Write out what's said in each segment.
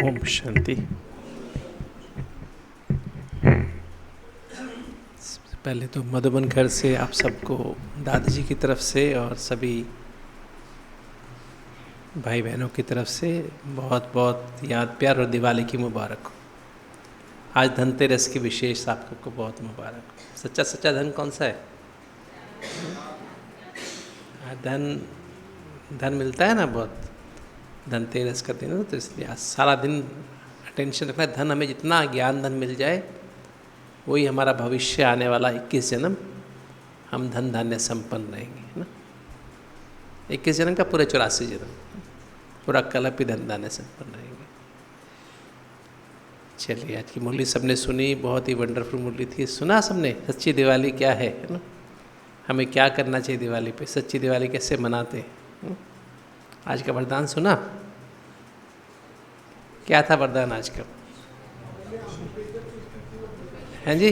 ओम शांति। पहले तो मधुबन घर से आप सबको दादाजी की तरफ से और सभी भाई बहनों की तरफ से बहुत बहुत याद प्यार और दिवाली की मुबारक हो। आज धनतेरस की विशेष आप सबको बहुत मुबारक हो। सच्चा सच्चा धन कौन सा है? धन मिलता है ना बहुत, धनतेरस का दिन हो, तो इसलिए आज सारा दिन अटेंशन रखना है। धन हमें जितना ज्ञान धन मिल जाए वही हमारा भविष्य आने वाला 21 जन्म हम धन धान्य संपन्न रहेंगे, है ना। 21 जन्म का पूरे 84 जन्म पूरा कल्प ही धन धान्य संपन्न रहेंगे। चलिए, आज की मुरली सबने सुनी, बहुत ही वंडरफुल मुरली थी। सुना सबने सच्ची दिवाली क्या है ना, हमें क्या करना चाहिए दिवाली पे, सच्ची दिवाली कैसे मनाते हैं। आज का वरदान सुना? क्या था वरदान आज का? हैं जी,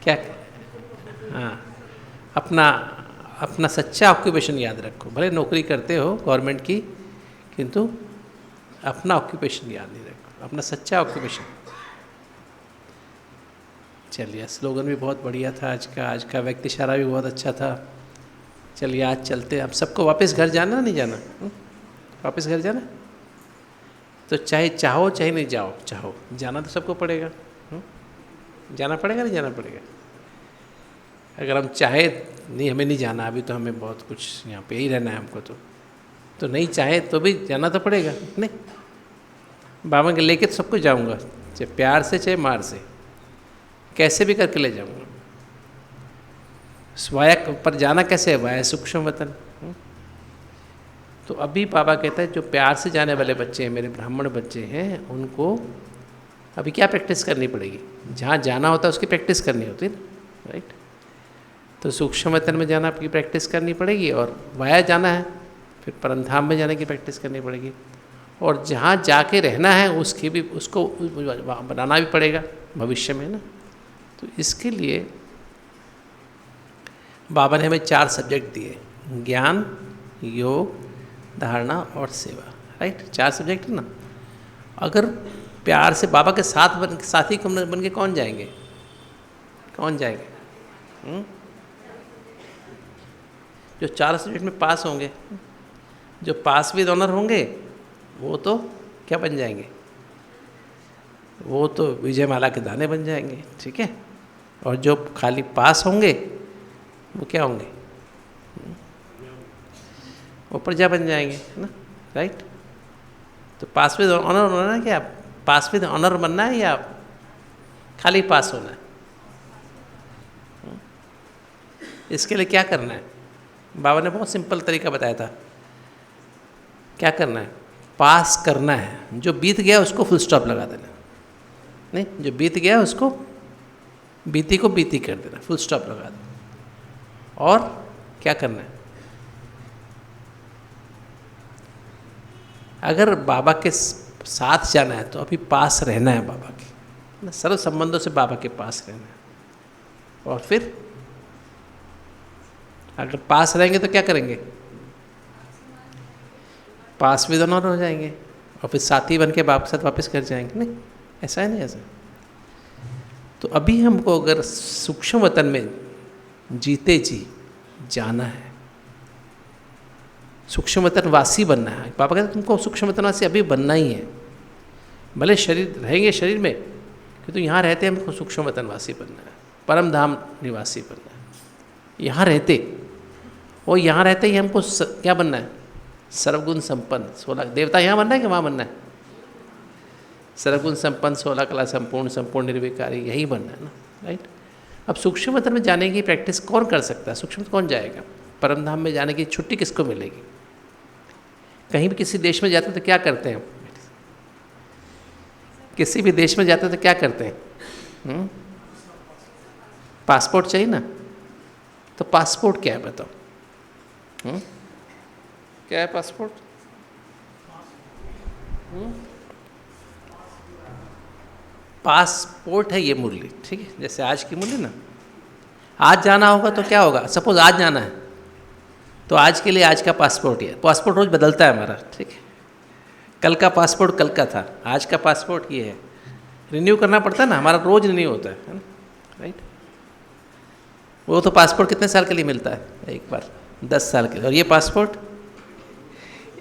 क्या? हाँ, अपना सच्चा ऑक्यूपेशन याद रखो। भले नौकरी करते हो गवर्नमेंट की, किंतु अपना ऑक्यूपेशन याद नहीं रखो, अपना सच्चा ऑक्यूपेशन। चलिए, स्लोगन भी बहुत बढ़िया था आज का व्यक्ति इशारा भी बहुत अच्छा था। चलिए, आज चलते। अब सबको वापस घर जाना, नहीं जाना? वापस घर जाना तो चाहे चाहो चाहे नहीं चाहो जाना तो सबको पड़ेगा। जाना पड़ेगा, नहीं जाना पड़ेगा? अगर हम चाहे नहीं, हमें नहीं जाना अभी, तो हमें बहुत कुछ यहाँ पे ही रहना है हमको, तो नहीं चाहे तो भी जाना तो पड़ेगा। नहीं, बाबा के लेके तो सबको जाऊँगा, चाहे प्यार से चाहे मार से, कैसे भी करके ले जाऊँगा। वाया पर जाना कैसे है? वाया सूक्ष्म वतन। तो अभी बाबा कहता है जो प्यार से जाने वाले बच्चे हैं, मेरे ब्राह्मण बच्चे हैं, उनको अभी क्या प्रैक्टिस करनी पड़ेगी? जहाँ जाना होता है उसकी प्रैक्टिस करनी होती है ना, राइट। तो सूक्ष्म वतन में जाना की प्रैक्टिस करनी पड़ेगी, और वाया जाना है फिर परमधाम में जाने की प्रैक्टिस करनी पड़ेगी, और जहाँ जाके रहना है उसकी भी उसको बनाना भी पड़ेगा भविष्य में ना। तो इसके लिए बाबा ने हमें 4 सब्जेक्ट दिए: ज्ञान, योग, धारणा और सेवा, राइट। 4 सब्जेक्ट है ना। अगर प्यार से बाबा के साथी बन के कौन जाएंगे? जो 4 सब्जेक्ट में पास होंगे, जो पास विद ऑनर होंगे, वो तो क्या बन जाएंगे? वो तो विजय माला के दाने बन जाएंगे, ठीक है। और जो खाली पास होंगे वो क्या होंगे? वो प्रजा बन जाएंगे, है ना, राइट। तो पास विद ऑनर होना है क्या? पास विद ऑनर बनना है या खाली पास होना है? इसके लिए क्या करना है? बाबा ने बहुत सिंपल तरीका बताया था। क्या करना है? पास करना है। जो बीत गया उसको फुल स्टॉप लगा देना। नहीं, जो बीत गया उसको बीती को बीती कर देना, फुल स्टॉप लगा देना। और क्या करना है? अगर बाबा के साथ जाना है तो अभी पास रहना है बाबा के, सर्व संबंधों से बाबा के पास रहना है। और फिर अगर पास रहेंगे तो क्या करेंगे? पास भी दोनों हो जाएंगे, और फिर साथी बन के बाप के साथ वापस घर जाएंगे। नहीं, ऐसा है नहीं ऐसा। तो अभी हमको अगर सूक्ष्म वतन में जीते जी जाना है, सूक्ष्म वतन वासी बनना है। पापा कहते तुमको सूक्ष्म वतन वासी अभी बनना ही है। भले शरीर रहेंगे शरीर में, किंतु यहाँ रहते हमको सूक्ष्म वतन वासी बनना है, परम धाम निवासी बनना है। यहाँ रहते ही हमको क्या बनना है? सर्वगुण संपन्न 16 देवता यहाँ बनना है कि वहाँ बनना है? सर्वगुण संपन्न 16 कला संपूर्ण निर्विकारी, यही बनना है ना, राइट। अब सूक्ष्म वतन में जाने की प्रैक्टिस कौन कर सकता है? सूक्ष्म कौन जाएगा? परम धाम में जाने की छुट्टी किसको मिलेगी? कहीं भी किसी देश में जाते तो क्या करते हैं? किसी भी देश में जाते तो क्या करते हैं? पासपोर्ट चाहिए ना। तो पासपोर्ट क्या है बताओ? क्या है पासपोर्ट? पासपोर्ट है ये मुरली, ठीक है। जैसे आज की मुरली ना, आज जाना होगा तो क्या होगा? सपोज आज जाना है तो आज के लिए आज का पासपोर्ट ही है। पासपोर्ट रोज बदलता है हमारा, ठीक है। कल का पासपोर्ट कल का था, आज का पासपोर्ट ये है। रिन्यू करना पड़ता है ना, हमारा रोज रिन्यू होता है ना, राइट। वो तो पासपोर्ट कितने साल के लिए मिलता है? एक बार 10 साल के लिए। और ये पासपोर्ट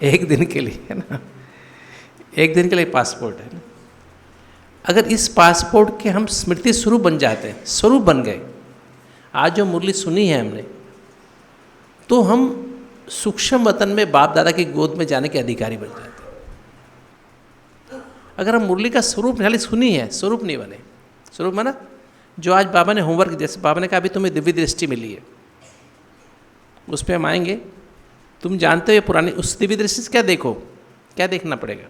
एक दिन के लिए है ना, एक दिन के लिए पासपोर्ट है ना। अगर इस पासपोर्ट के हम स्मृति स्वरूप बन जाते हैं, स्वरूप बन गए, आज जो मुरली सुनी है हमने, तो हम सूक्ष्म वतन में बाप दादा की गोद में जाने के अधिकारी बन जाते हैं। अगर हम मुरली का स्वरूप खाली सुनी है, स्वरूप नहीं बने। स्वरूप माना जो आज बाबा ने होमवर्क, जैसे बाबा ने कहा अभी तुम्हें दिव्य दृष्टि मिली है, उस पर हम आएंगे। तुम जानते हो ये पुरानी, उस दिव्य दृष्टि से क्या देखो, क्या देखना पड़ेगा?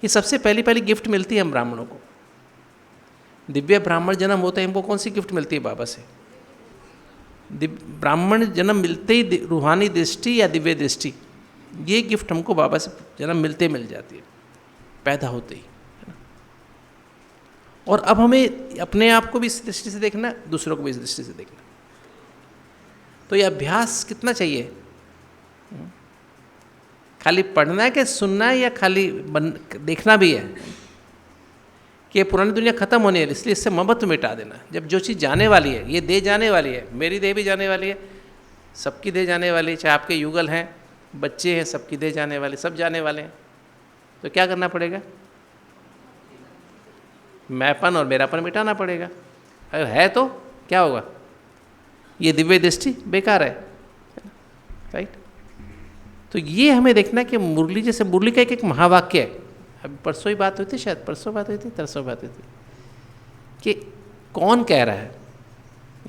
ये सबसे पहली गिफ्ट मिलती है हम ब्राह्मणों को। दिव्य ब्राह्मण जन्म होता है, हमको कौन सी गिफ्ट मिलती है बाबा से? ब्राह्मण जन्म मिलते ही रूहानी दृष्टि या दिव्य दृष्टि, ये गिफ्ट हमको बाबा से जन्म मिलते मिल जाती है, पैदा होते ही, है ना। और अब हमें अपने आप को भी इस दृष्टि से देखना, दूसरों को भी इस दृष्टि से देखना। तो ये अभ्यास कितना चाहिए? खाली पढ़ना है कि सुनना है, या खाली देखना भी है कि पुरानी दुनिया खत्म होने है, इसलिए इससे मोहब्बत मिटा देना। जब जो चीज़ जाने वाली है, ये देह जाने वाली है, मेरी देह भी जाने वाली है, सबकी देह जाने वाली है, चाहे आपके युगल हैं, बच्चे हैं, सबकी देह जाने वाली, सब जाने वाले हैं। तो क्या करना पड़ेगा? मैंपन और मेरापन मिटाना पड़ेगा। अगर है तो क्या होगा? ये दिव्य दृष्टि बेकार है, राइट। तो ये हमें देखना कि मुरली, जैसे मुरली का एक महावाक्य है। अभी परसों ही बात हुई थी, शायद परसों बात हुई थी, तरसों बात हुई थी, कि कौन कह रहा है,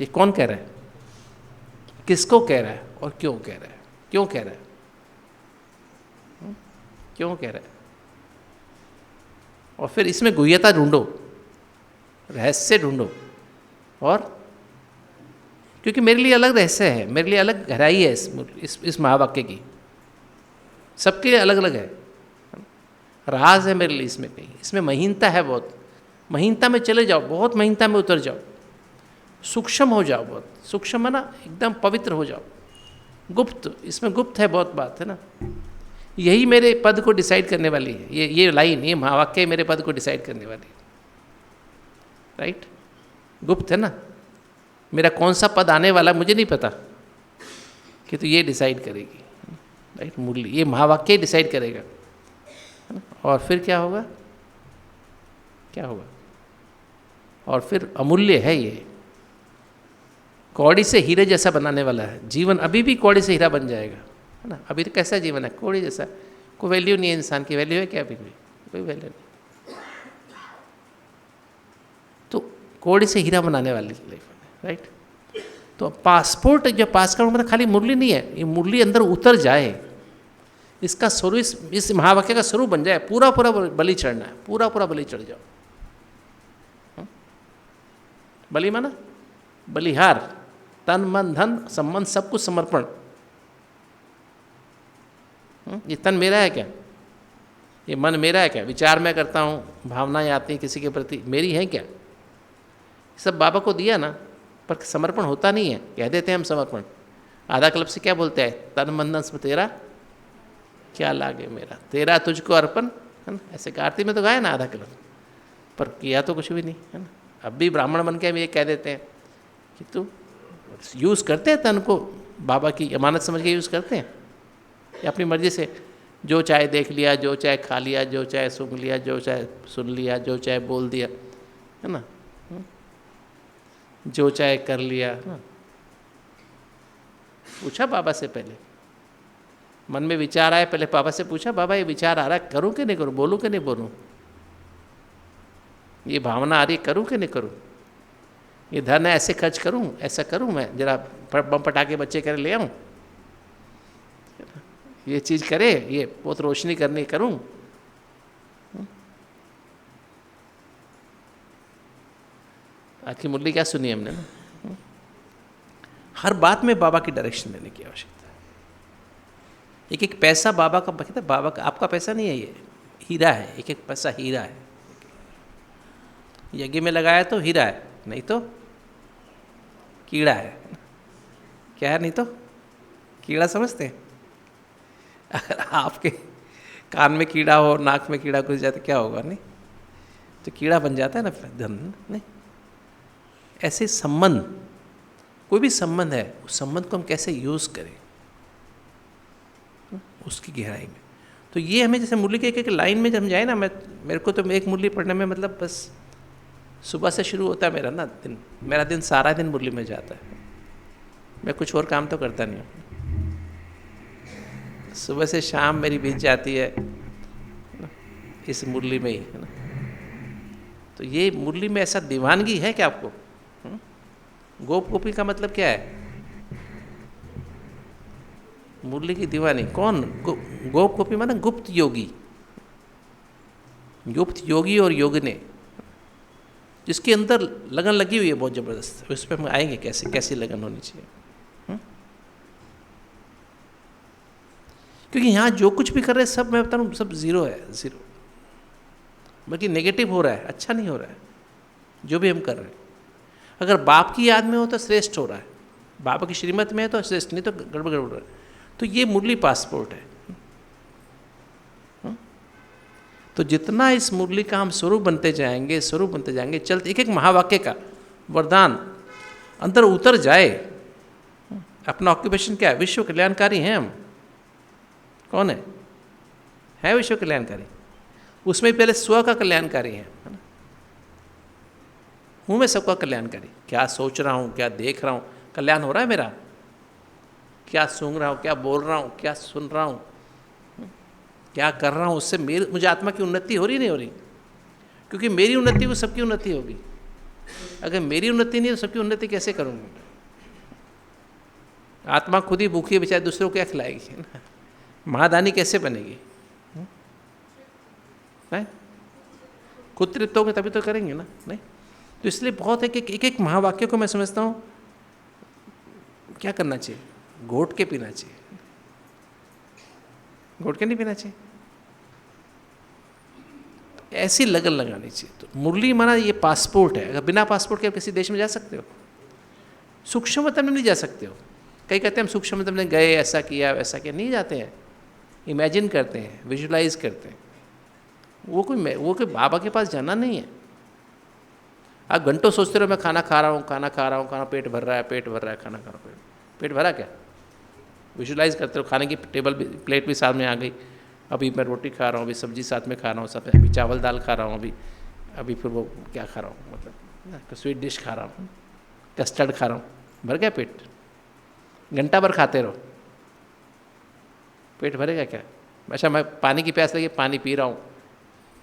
ये कौन कह रहा है, किसको कह रहा है और क्यों कह रहा है, क्यों कह रहा है, क्यों कह रहा है। और फिर इसमें गुह्यता ढूंढो, रहस्य ढूंढो। और क्योंकि मेरे लिए अलग रहस्य है, मेरे लिए अलग गहराई है इस महावाक्य की, सबके लिए अलग अलग है, राज है मेरे लिए इसमें। कहीं इसमें महीनता है, बहुत महीनता में चले जाओ, बहुत महीनता में उतर जाओ, सूक्ष्म हो जाओ, बहुत सूक्ष्म है ना, एकदम पवित्र हो जाओ, गुप्त, इसमें गुप्त है बहुत बात है ना। यही मेरे पद को डिसाइड करने वाली है, ये लाइन, ये महावाक्य मेरे पद को डिसाइड करने वाली है, राइट। गुप्त है ना, मेरा कौन सा पद आने वाला मुझे नहीं पता, कि तो ये डिसाइड करेगी, राइट। मुरली ये महावाक्य डिसाइड करेगा, है ना। और फिर क्या होगा, क्या होगा? और फिर अमूल्य है ये, कौड़ी से हीरे जैसा बनाने वाला है जीवन। अभी भी कौड़ी से हीरा बन जाएगा, है ना। अभी तो कैसा जीवन है, कौड़ी जैसा, कोई वैल्यू नहीं है, इंसान की वैल्यू है क्या? अभी भी कोई वैल्यू नहीं। तो कौड़ी से हीरा बनाने वाली लाइफ, राइट। तो पासपोर्ट जब पास करूँ, मतलब खाली मुरली नहीं है, ये मुरली अंदर उतर जाए, इसका स्वरूप, इस महावाक्य का स्वरूप बन जाए, पूरा पूरा बलि चढ़ना है, पूरा पूरा बलि चढ़ जाओ। बलि माना बलिहार, तन मन धन संबंध सब कुछ समर्पण। ये तन मेरा है क्या? ये मन मेरा है क्या? विचार मैं करता हूँ, भावनाएं आती हैं किसी के प्रति, मेरी है क्या? सब बाबा को दिया ना, पर समर्पण होता नहीं है। कह देते हैं हम समर्पण, आधा क्लब से क्या बोलते हैं, तन मन धन में तेरा क्या लागे मेरा, तेरा तुझको अर्पण, है ना। ऐसे आरती में तो गाया ना आधा क्लब, पर किया तो कुछ भी नहीं, है ना। अब भी ब्राह्मण बन के हम ये कह देते हैं कि तू यूज़ करते हैं तन को, बाबा की अमानत समझ के यूज़ करते हैं, या अपनी मर्जी से जो चाहे देख लिया, जो चाहे खा लिया, जो चाहे सूंघ लिया, जो चाहे सुन लिया, जो चाहे बोल दिया, है ना, जो चाहे कर लिया, है ना। पूछा बाबा से, पहले मन में विचार आया, पहले बाबा से पूछा, बाबा ये विचार आ रहा है, करूँ कि नहीं करूँ, बोलूँ कि नहीं बोलूँ, ये भावना आ रही, करूँ कि नहीं करूँ, ये धन है ऐसे खर्च करूँ, ऐसा करूँ, मैं जरा बम पटाखे बच्चे करे ले आऊँ, ये चीज़ करे, ये बहुत रोशनी करनी करूँ। आज की मुरली क्या सुनी हमने ना, हर बात में बाबा की डायरेक्शन देने की आवश्यकता है। एक एक पैसा बाबा का, कहते बाबा का, आपका पैसा नहीं है, ये हीरा है, एक एक पैसा हीरा है। यज्ञ में लगाया तो हीरा है, नहीं तो कीड़ा है। क्या है? नहीं तो कीड़ा, समझते हैं। अगर आपके कान में कीड़ा हो, नाक में कीड़ा घुस जाए तो क्या होगा? नहीं तो कीड़ा बन जाता है ना धन। नहीं, ऐसे संबंध, कोई भी संबंध है, उस संबंध को हम कैसे यूज़ करें उसकी गहराई में। तो ये हमें जैसे मुरली के एक लाइन में जब हम जाए ना, मेरे को तो एक मुरली पढ़ने में मतलब बस सुबह से शुरू होता है मेरा ना दिन, मेरा दिन सारा दिन मुरली में जाता है। मैं कुछ और काम तो करता नहीं हूँ। सुबह से शाम मेरी बीत जाती है इस मुरली में ही, है ना। तो ये मुरली में ऐसा दीवानगी है क्या आपको? गोप गोपी का मतलब क्या है? मुरली की दीवानी कौन? गोप गोपी माना गुप्त योगी, गुप्त योगी और योगिने, जिसके अंदर लगन लगी हुई है बहुत ज़बरदस्त। उस पर हम आएंगे कैसे, कैसी लगन होनी चाहिए। क्योंकि यहाँ जो कुछ भी कर रहे हैं सब, मैं बता रहा हूँ, सब ज़ीरो है, ज़ीरो, बल्कि नेगेटिव हो रहा है, अच्छा नहीं हो रहा है जो भी हम कर रहे हैं। अगर बाप की याद में हो तो श्रेष्ठ हो रहा है, बाबा की श्रीमत में है तो श्रेष्ठ, नहीं तो गड़बड़ गड़बड़ रहा है। तो ये मुरली पासपोर्ट है। तो जितना इस मुरली का हम स्वरूप बनते जाएंगे, स्वरूप बनते जाएंगे, चलते एक एक महावाक्य का वरदान अंदर उतर जाए। अपना ऑक्यूपेशन क्या है? विश्व कल्याणकारी हैं हम। कौन है विश्व कल्याणकारी? उसमें पहले स्व का कल्याणकारी है ना। हूँ मैं सबका कल्याणकारी। क्या सोच रहा हूँ, क्या देख रहा हूँ, कल्याण हो रहा है मेरा? क्या सूंघ रहा हूँ, क्या बोल रहा हूँ, क्या सुन रहा हूँ, क्या कर रहा हूँ, उससे मुझे आत्मा की उन्नति हो रही नहीं हो रही? क्योंकि मेरी उन्नति वो सबकी उन्नति होगी। अगर मेरी उन्नति नहीं तो सबकी उन्नति कैसे करूँगा? आत्मा खुद ही भूखी बेचारे, दूसरों को क्या खिलाएगी ना? महादानी कैसे बनेगी? खुद तृप्त होंगे तभी तो करेंगे ना। नहीं तो इसलिए बहुत है कि एक एक महावाक्य को मैं समझता हूँ क्या करना चाहिए, घोट के पीना चाहिए। घोट के नहीं पीना चाहिए, ऐसी लगन लगानी चाहिए। तो मुरली माना ये पासपोर्ट है। अगर बिना पासपोर्ट के आप किसी देश में जा सकते हो? सूक्ष्म मतलब में नहीं जा सकते हो। कई कहते हैं हम सूक्ष्म मतलब में गए, ऐसा किया वैसा किया, नहीं जाते हैं। इमेजिन करते हैं, विजुलाइज करते हैं। वो कोई बाबा के पास जाना नहीं है। आप घंटों सोचते रहो मैं खाना खा रहा हूँ, खाना खा रहा हूँ, खाना पेट भर रहा है, पेट भर रहा है, खाना खा रहा हूँ, पेट भरा क्या? विजुलाइज करते रहो। खाने की टेबल भी, प्लेट भी सामने आ गई। अभी मैं रोटी खा रहा हूँ, अभी सब्जी साथ में खा रहा हूँ, साथ में अभी चावल दाल खा रहा हूँ, अभी फिर वो क्या खा रहा हूँ, मतलब स्वीट डिश खा रहा हूँ, कस्टर्ड खा रहा हूँ। भर गया पेट? घंटा भर खाते रहो, पेट भरेगा क्या? अच्छा मैं पानी की प्यास लगी, पानी पी रहा हूँ,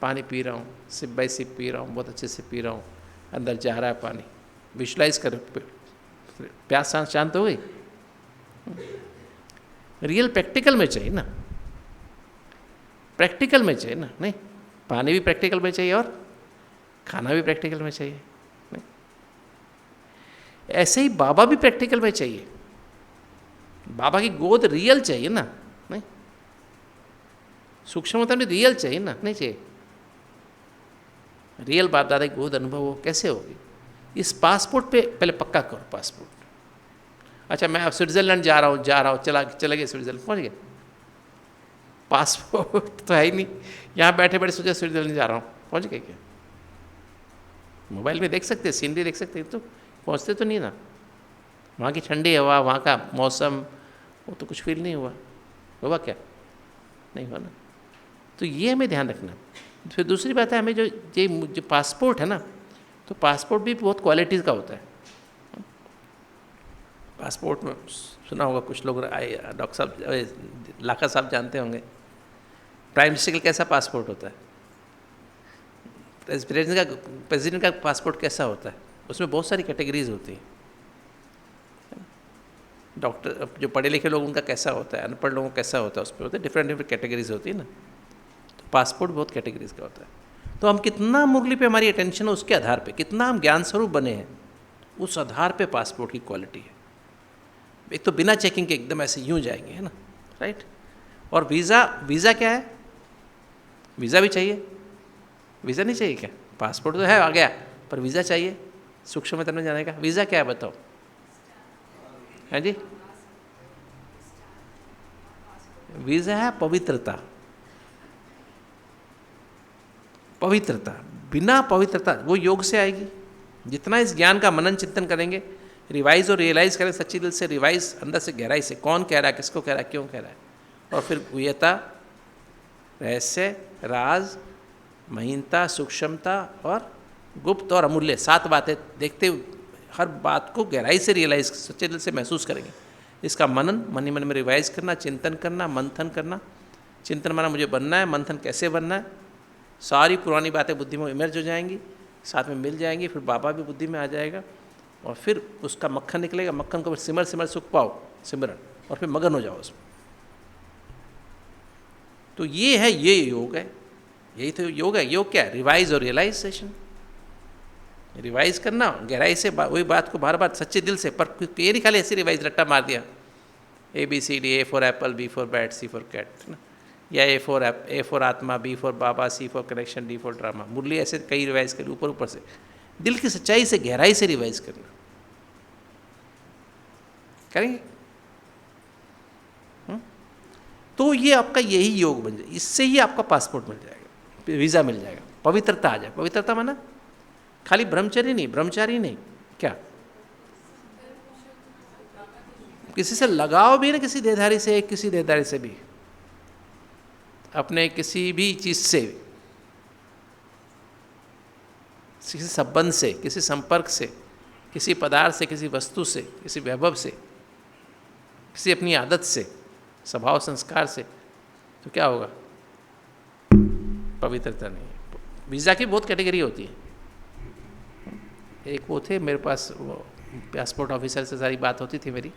पानी पी रहा हूँ, सिप बाई सिप पी रहा हूँ, बहुत अच्छे से पी रहा हूँ, अंदर जा रहा है पानी। विजुलाइज करो, प्यास शांत हो गई। रियल प्रैक्टिकल में चाहिए ना, प्रैक्टिकल में चाहिए ना। नहीं, पानी भी प्रैक्टिकल में चाहिए और खाना भी प्रैक्टिकल में चाहिए। नहीं, ऐसे ही बाबा भी प्रैक्टिकल में चाहिए। बाबा की गोद रियल चाहिए ना। नहीं, सूक्ष्म मतलब में रियल चाहिए ना, नहीं चाहिए। रियल बाप दादा की गोद अनुभव हो, कैसे होगी? इस पासपोर्ट पे पहले पक्का करो पासपोर्ट। अच्छा मैं स्विट्ज़रलैंड जा रहा हूँ, चले गए स्विट्ज़रलैंड, पहुँच गए। पासपोर्ट तो है ही नहीं, यहाँ बैठे बैठे सोचा स्विट्ज़रलैंड जा रहा हूँ, पहुँच गए क्या? मोबाइल में देख सकते हैं, सीनरी देख सकते हैं, तो पहुँचते तो नहीं ना। वहाँ की ठंडी हवा, वहाँ का मौसम, वो तो कुछ फील नहीं हुआ क्या? नहीं हुआ ना। तो ये हमें ध्यान रखना। फिर दूसरी बात है, हमें जो पासपोर्ट है ना, तो पासपोर्ट भी बहुत क्वालिटीज़ का होता है। पासपोर्ट में सुना होगा, कुछ लोग आए, डॉक्टर साहब लाखा साहब जानते होंगे, प्राइम मिनिस्टर का कैसा पासपोर्ट होता है, प्रेसिडेंट का पासपोर्ट कैसा होता है, उसमें बहुत सारी कैटेगरीज होती हैं। डॉक्टर जो पढ़े लिखे लोग उनका कैसा होता है, अनपढ़ लोगों का कैसा होता है, उस पर होता है, डिफरेंट कैटेगरीज होती है ना। तो पासपोर्ट बहुत कैटेगरीज का होता है। तो हम कितना मुरली पे हमारी अटेंशन है, उसके आधार पे कितना हम ज्ञान स्वरूप बने हैं, उस आधार पे पासपोर्ट की क्वालिटी है। एक तो बिना चेकिंग के एकदम ऐसे यूँ जाएंगे, है ना, राइट। और वीज़ा क्या है? वीज़ा भी चाहिए? वीज़ा नहीं चाहिए क्या? पासपोर्ट तो है आ गया, पर वीज़ा चाहिए सूक्ष्म मतलब में जाने का। वीज़ा क्या है बताओ? है जी, वीज़ा है पवित्रता। पवित्रता, बिना पवित्रता वो योग से आएगी। जितना इस ज्ञान का मनन चिंतन करेंगे, रिवाइज और रियलाइज करें सच्ची दिल से, रिवाइज अंदर से गहराई से, कौन कह रहा है, किसको कह रहा है, क्यों कह रहा है, और फिर गुह्यता, रहस्य, राज, महीनता, सूक्ष्मता और गुप्त और अमूल्य, 7 बातें देखते हुए हर बात को गहराई से रियलाइज सच्चे दिल से महसूस करेंगे। इसका मनन, मन ही मन में रिवाइज करना, चिंतन करना, मंथन करना। चिंतन माना मुझे बनना है, मंथन कैसे बनना है, सारी पुरानी बातें बुद्धि में इमर्ज हो जाएंगी, साथ में मिल जाएंगी, फिर बाबा भी बुद्धि में आ जाएगा और फिर उसका मक्खन निकलेगा। मक्खन को सिमर सिमर सुख पाओ, सिमरन, और फिर मगन हो जाओ उसमें। तो ये है, ये योग है, यही तो योग है। योग क्या है? रिवाइज और रियलाइजेशन। रिवाइज करना गहराई से, वही बात को बार बार सच्चे दिल से, पर ये नहीं खाली ऐसे रिवाइज रट्टा मार दिया, ABCD, A for apple, B for bat, C for cat ना, या A फॉर आत्मा, B फॉर बाबा, C for connection, D for drama. मुरली ऐसे कई रिवाइज करी ऊपर ऊपर से, दिल की सच्चाई से गहराई से रिवाइज करना करेंगे। तो ये आपका यही योग बन जाए, इससे ही आपका पासपोर्ट मिल जाएगा, वीज़ा मिल जाएगा, पवित्रता आ जाए। पवित्रता माना खाली ब्रह्मचर्य नहीं, ब्रह्मचारी नहीं, क्या किसी से लगाव भी ना, किसी देहधारी से, किसी देहधारी से भी, अपने किसी भी चीज़ से, किसी संबंध से, किसी संपर्क से, किसी पदार्थ से, किसी वस्तु से, किसी वैभव से, किसी अपनी आदत से, स्वभाव संस्कार से, तो क्या होगा? पवित्रता नहीं। वीज़ा की बहुत कैटेगरी होती है। एक वो थे मेरे पास, वो पासपोर्ट ऑफिसर से सारी बात होती थी, मेरी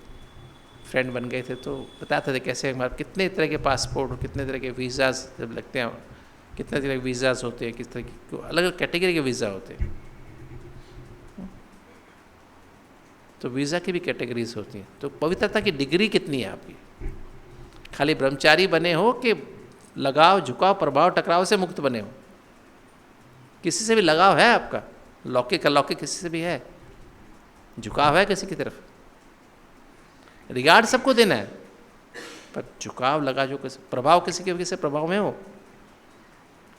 फ्रेंड बन गए थे, तो बताते थे कैसे हमारे कितने तरह के पासपोर्ट, कितने तरह के वीज़ाज जब लगते हैं, कितने तरह के वीज़ाज होते हैं, किस तरह की अलग अलग कैटेगरी के वीज़ा होते हैं। तो वीज़ा की भी कैटेगरीज होती हैं। तो पवित्रता की डिग्री कितनी है आपकी? खाली ब्रह्मचारी बने हो कि लगाव, झुकाव, प्रभाव, टकराव से मुक्त बने हो? किसी से भी लगाव है आपका? लौकिक अलौकिक किसी से भी है? झुकाव है किसी की तरफ? रिगार्ड सबको देना है, पर झुकाव लगा जो किसी, प्रभाव किसी के से प्रभाव में हो।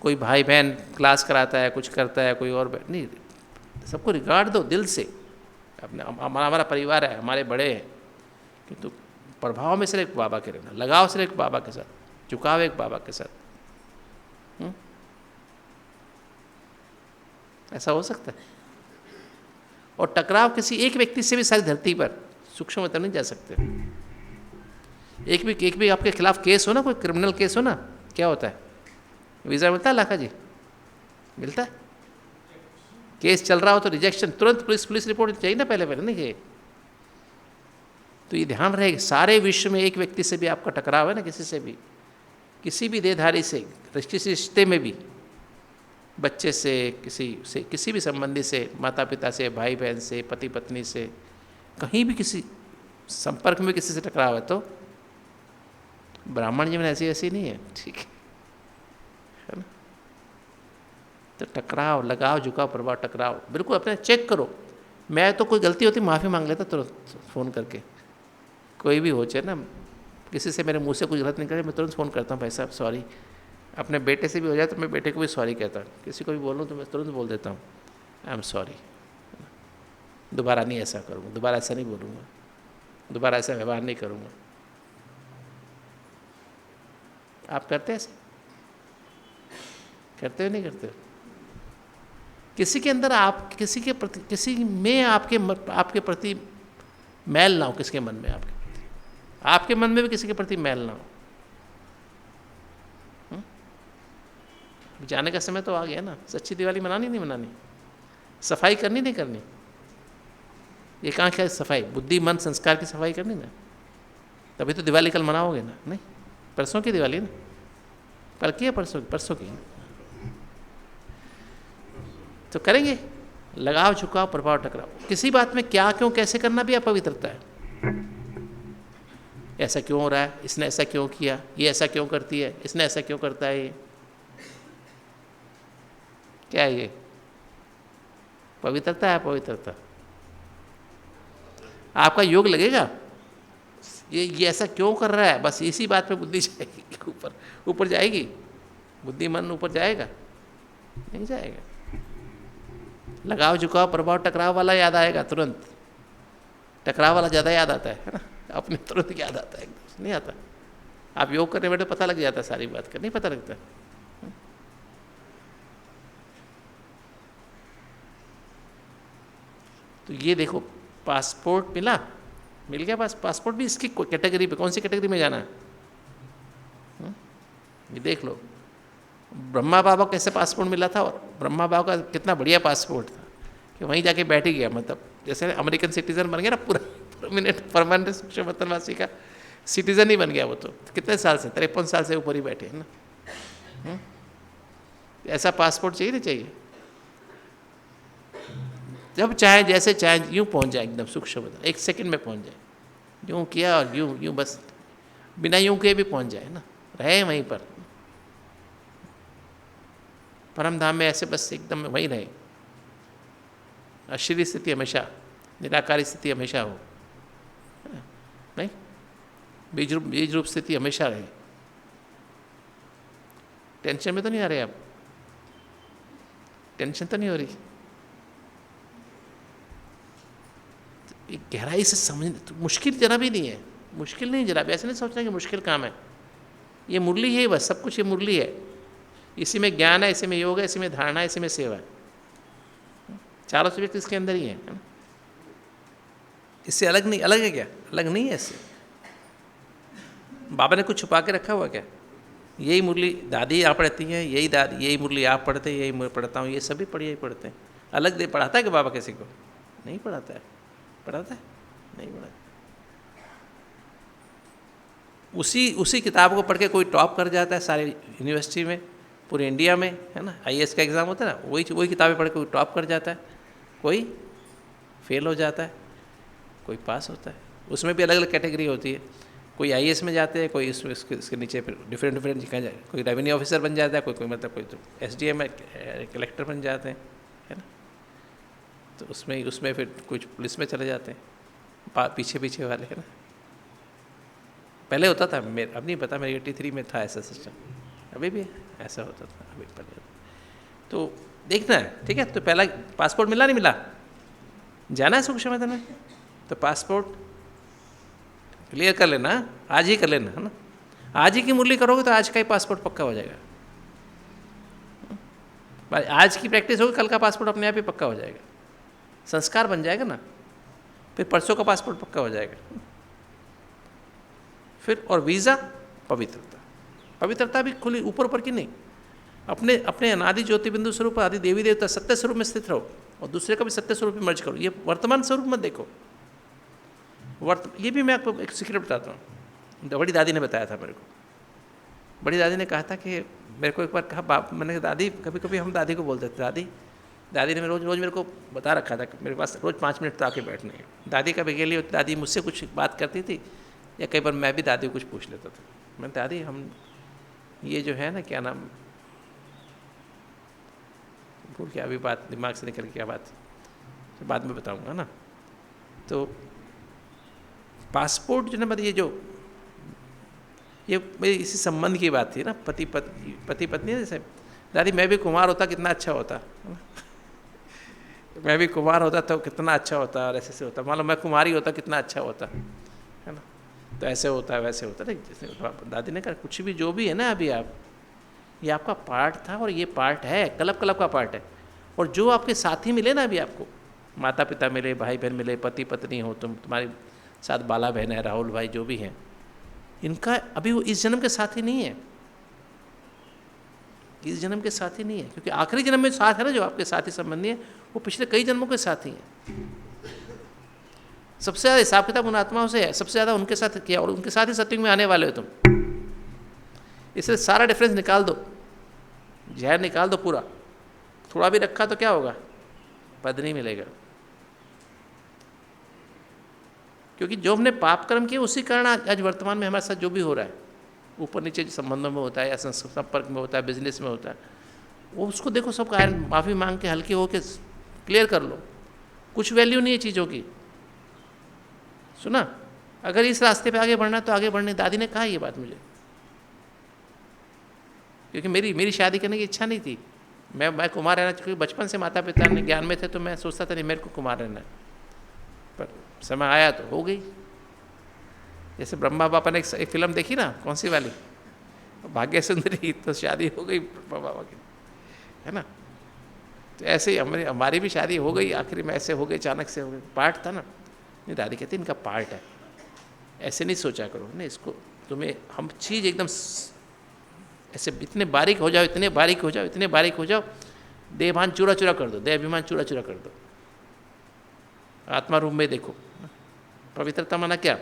कोई भाई बहन क्लास कराता है, कुछ करता है, कोई और नहीं, सबको रिगार्ड दो दिल से। अपने हमारा परिवार है, हमारे बड़े हैं, किंतु प्रभाव में से एक बाबा के रहना, लगाव से एक बाबा के साथ, झुकाव एक बाबा के साथ। ऐसा हो सकता है? और टकराव किसी एक व्यक्ति से भी सारी धरती पर सूक्ष्म मतलब नहीं जा सकते। एक भी आपके खिलाफ केस हो ना, कोई क्रिमिनल केस हो ना, क्या होता है? वीज़ा मिलता है लाखा जी? मिलता है? केस चल रहा हो तो रिजेक्शन, तुरंत पुलिस रिपोर्ट चाहिए ना, पहले नहीं चाहिए? तो ये ध्यान रहे, सारे विश्व में एक व्यक्ति से भी आपका टकराव है ना, किसी से भी, किसी भी देहधारी से, रिश्ते में भी, बच्चे से, किसी भी संबंधी से, माता पिता से, भाई बहन से, पति पत्नी से, कहीं भी किसी संपर्क में किसी से टकराव है, तो ब्राह्मण जीवन ऐसी नहीं है, ठीक है ना? तो टकराव, लगाव, झुकाव, प्रभाव, टकराव बिल्कुल अपने चेक करो। मैं तो कोई गलती होती माफ़ी मांग लेता तुरंत फ़ोन करके, कोई भी हो चाहे ना, किसी से मेरे मुंह से कुछ गलत निकले, मैं तुरंत फ़ोन करता हूँ, भाई साहब सॉरी। अपने बेटे से भी हो जाए तो मैं बेटे को भी सॉरी कहता हूँ, किसी को भी बोलूँ तो मैं तुरंत बोल देता हूँ आई एम सॉरी, दोबारा नहीं ऐसा करूँगा, दोबारा ऐसा नहीं बोलूँगा, दोबारा ऐसा व्यवहार नहीं करूँगा। आप करते हैं ऐसे? करते हो नहीं करते हो? किसी के अंदर आप किसी के प्रति, किसी में आपके प्रति मैल ना हो, किसके मन में आपके मन में भी किसी के प्रति मैल ना हो। जाने का समय तो आ गया ना, सच्ची दिवाली मनानी नहीं मनानी, सफाई करनी नहीं करनी, ये कहाँ क्या सफाई, बुद्धि मन संस्कार की सफाई करनी ना, तभी तो दिवाली कल मनाओगे ना। नहीं, परसों की दिवाली ना, कल की है परसों की, तो करेंगे। लगाव, झुकाव, प्रभाव, टकराव, किसी बात में क्या, क्यों, कैसे करना भी अपवित्रता है। ऐसा क्यों हो रहा है, इसने ऐसा क्यों किया, ये ऐसा क्यों करती है, इसने ऐसा क्यों करता है, ये क्या है? ये पवित्रता है। पवित्रता आपका योग लगेगा, ये ऐसा क्यों कर रहा है, बस इसी बात पे बुद्धि जाएगी, ऊपर जाएगी बुद्धि, मन ऊपर जाएगा। नहीं जाएगा। लगाव झुकाव प्रभाव टकराव वाला याद आएगा तुरंत, टकराव वाला ज़्यादा याद आता है ना, अपने तुरंत याद आता है, एकदम नहीं आता। आप योग करने बैठे पता लग जाता है सारी बात का, नहीं पता लगता। तो ये देखो पासपोर्ट मिल गया पासपोर्ट भी इसकी कैटेगरी पे, कौन सी कैटेगरी में जाना है ये देख लो। ब्रह्मा बाबा को कैसे पासपोर्ट मिला था, और ब्रह्मा बाबा का कितना बढ़िया पासपोर्ट था कि वहीं जाके बैठ ही गया, मतलब जैसे अमेरिकन सिटीजन बन गया ना, पूरा परमानेंट सूक्ष्मतनवासी का सिटीजन ही बन गया वो। तो कितने साल से, 53 साल से ऊपर ही बैठे हैं ना। ऐसा पासपोर्ट चाहिए नहीं चाहिए, जब चाहे जैसे चाहे यूँ पहुँच जाए एकदम सूक्ष्मतन, 1 सेकंड में पहुँच जाए, यूँ किया और यूँ बस बिना यूँ किए भी पहुँच जाए ना, रहे वहीं पर परम धाम में, ऐसे बस एकदम वहीं रहे। अशरीरी स्थिति हमेशा, निराकारी स्थिति हमेशा हो, नहीं बीज रूप स्थिति हमेशा रहे। टेंशन में तो नहीं आ रहे आप, टेंशन तो नहीं हो रही। गहराई से समझ, तो मुश्किल जरा भी नहीं है, मुश्किल नहीं जरा भी, ऐसे नहीं सोचना कि मुश्किल काम है। ये मुरली है बस, सब कुछ ये मुरली है। इसी में ज्ञान है, इसी में योग है, इसी में धारणा है, इसी में सेवा है। चारों सब्जेक्ट इसके अंदर ही है ना? इससे अलग नहीं, अलग है क्या? अलग नहीं है इससे। बाबा ने कुछ छुपा के रखा हुआ क्या? यही मुरली दादी आप पढ़ती हैं, यही मुरली आप पढ़ते हैं, यही मैं पढ़ता हूँ, ये सभी यही पढ़ते हैं। अलग दे पढ़ाता है कि बाबा किसी को? नहीं पढ़ाता है। पढ़ाता है? नहीं पढ़ाता। उसी किताब को पढ़ के कोई टॉप कर जाता है सारी यूनिवर्सिटी में, पूरे इंडिया में, है ना। IAS का एग्ज़ाम होता है ना, वही किताबें पढ़ के कोई टॉप कर जाता है, कोई फेल हो जाता है, कोई पास होता है। उसमें भी अलग अलग कैटेगरी होती है, कोई IAS में जाते हैं, कोई इसके नीचे फिर डिफरेंट लिखा जाए, कोई रेवेन्यू ऑफिसर बन जाता है, कोई मतलब कोई तो SDM में कलेक्टर बन जाते हैं, है ना। तो उसमें फिर कुछ पुलिस में चले जाते हैं, पीछे वाले, है ना। पहले होता था, अब नहीं पता, मेरे 83 में था ऐसा सिस्टम, अभी भी ऐसा होता था अभी पहले। तो देखना है, ठीक है। तो पहला पासपोर्ट मिला, नहीं मिला, जाना है सूक्ष्मतन में, तो पासपोर्ट क्लियर कर लेना, आज ही कर लेना, है ना। आज ही की मुरली करोगे तो आज का ही पासपोर्ट पक्का हो जाएगा। आज की प्रैक्टिस होगी, कल का पासपोर्ट अपने आप ही पक्का हो जाएगा, संस्कार बन जाएगा ना। फिर परसों का पासपोर्ट पक्का हो जाएगा। फिर और वीज़ा, पवित्रता भी खुली, ऊपर की नहीं। अपने अनादि ज्योति बिंदु स्वरूप, आदि देवी देवता सत्य स्वरूप में स्थित रहो, और दूसरे का भी सत्य स्वरूप में मर्ज करो। ये वर्तमान स्वरूप मत देखो। ये भी मैं आपको एक सीक्रेट बताता हूँ, बड़ी दादी ने बताया था मेरे को। बड़ी दादी ने कहा था कि मेरे को एक बार कहा, मैंने कहा दादी, कभी कभी हम दादी को बोलते थे दादी ने रोज़ मेरे को बता रखा था कि मेरे पास रोज़ 5 मिनट तो आके बैठने हैं। दादी का भी लिए दादी मुझसे कुछ बात करती थी, या कई बार मैं भी दादी को कुछ पूछ लेता था। मैं दादी, हम ये जो है ना, क्या नाम, भूल क्या अभी बात दिमाग से निकल, क्या बात, तो बाद में बताऊंगा ना। तो पासपोर्ट जो ना, मतलब ये मेरी इसी संबंध की बात थी ना, पति पत्नी। जैसे दादी, मैं भी कुमार होता कितना अच्छा होता, मैं भी कुमार होता तो कितना अच्छा होता, और ऐसे होता, मान लो मैं कुमारी होता कितना अच्छा होता, है ना। तो ऐसे होता है, वैसे होता है। जैसे दादी ने कहा, कुछ भी जो भी है ना, अभी आप, ये आपका पार्ट था, और ये पार्ट है, कलब का पार्ट है। और जो आपके साथी मिले ना, अभी आपको माता पिता मिले, भाई बहन मिले, पति पत्नी हो, तुम्हारे साथ बाला बहन है, राहुल भाई, जो भी हैं, इनका अभी वो इस जन्म के साथी नहीं है, इस जन्म के साथी नहीं है। क्योंकि आखिरी जन्म में साथ है ना, जो आपके साथी संबंधी है, वो पिछले कई जन्मों के साथी हैं। सबसे ज़्यादा हिसाब किताब उन आत्माओं से है, सबसे ज़्यादा उनके साथ किया, और उनके साथ ही सत्युग में आने वाले हो तुम। इसलिए सारा डिफरेंस निकाल दो, जहर निकाल दो पूरा। थोड़ा भी रखा तो क्या होगा, पद नहीं मिलेगा। क्योंकि जो हमने पाप कर्म किए, उसी कारण आज वर्तमान में हमारे साथ जो भी हो रहा है, ऊपर नीचे संबंधों में होता है, या संपर्क में होता है, बिजनेस में होता है, वो उसको देखो, सब माफ़ी मांग के हल्के होके क्लियर कर लो। कुछ वैल्यू नहीं है चीज़ों की। सुना, अगर इस रास्ते पे आगे बढ़ना तो आगे बढ़ने, दादी ने कहा ये बात मुझे, क्योंकि मेरी शादी करने की इच्छा नहीं थी। मैं कुमार रहना, क्योंकि बचपन से माता पिता ने ज्ञान में थे तो मैं सोचता था नहीं मेरे को कुमार रहना है, पर समय आया तो हो गई। जैसे ब्रह्मा बाबा ने एक फिल्म देखी ना, कौन सी वाली, भाग्य सुंदरी, तो शादी हो गई ब्रह्मा बाबा की, है ना। तो ऐसे ही हमारी भी शादी हो गई, आखिरी में ऐसे हो गई, अचानक से हो गई, पार्ट था ना। नहीं, दादी कहती इनका पार्ट है, ऐसे नहीं सोचा करो, नहीं इसको तुम्हें हम चीज़ एकदम ऐसे इतने बारीक हो जाओ, इतने बारीक हो जाओ, इतने बारीक हो जाओ, देहभान चूरा चूरा कर दो, देह अभिमान चूरा चूरा कर दो, आत्मा रूप में देखो। पवित्रता माना क्या,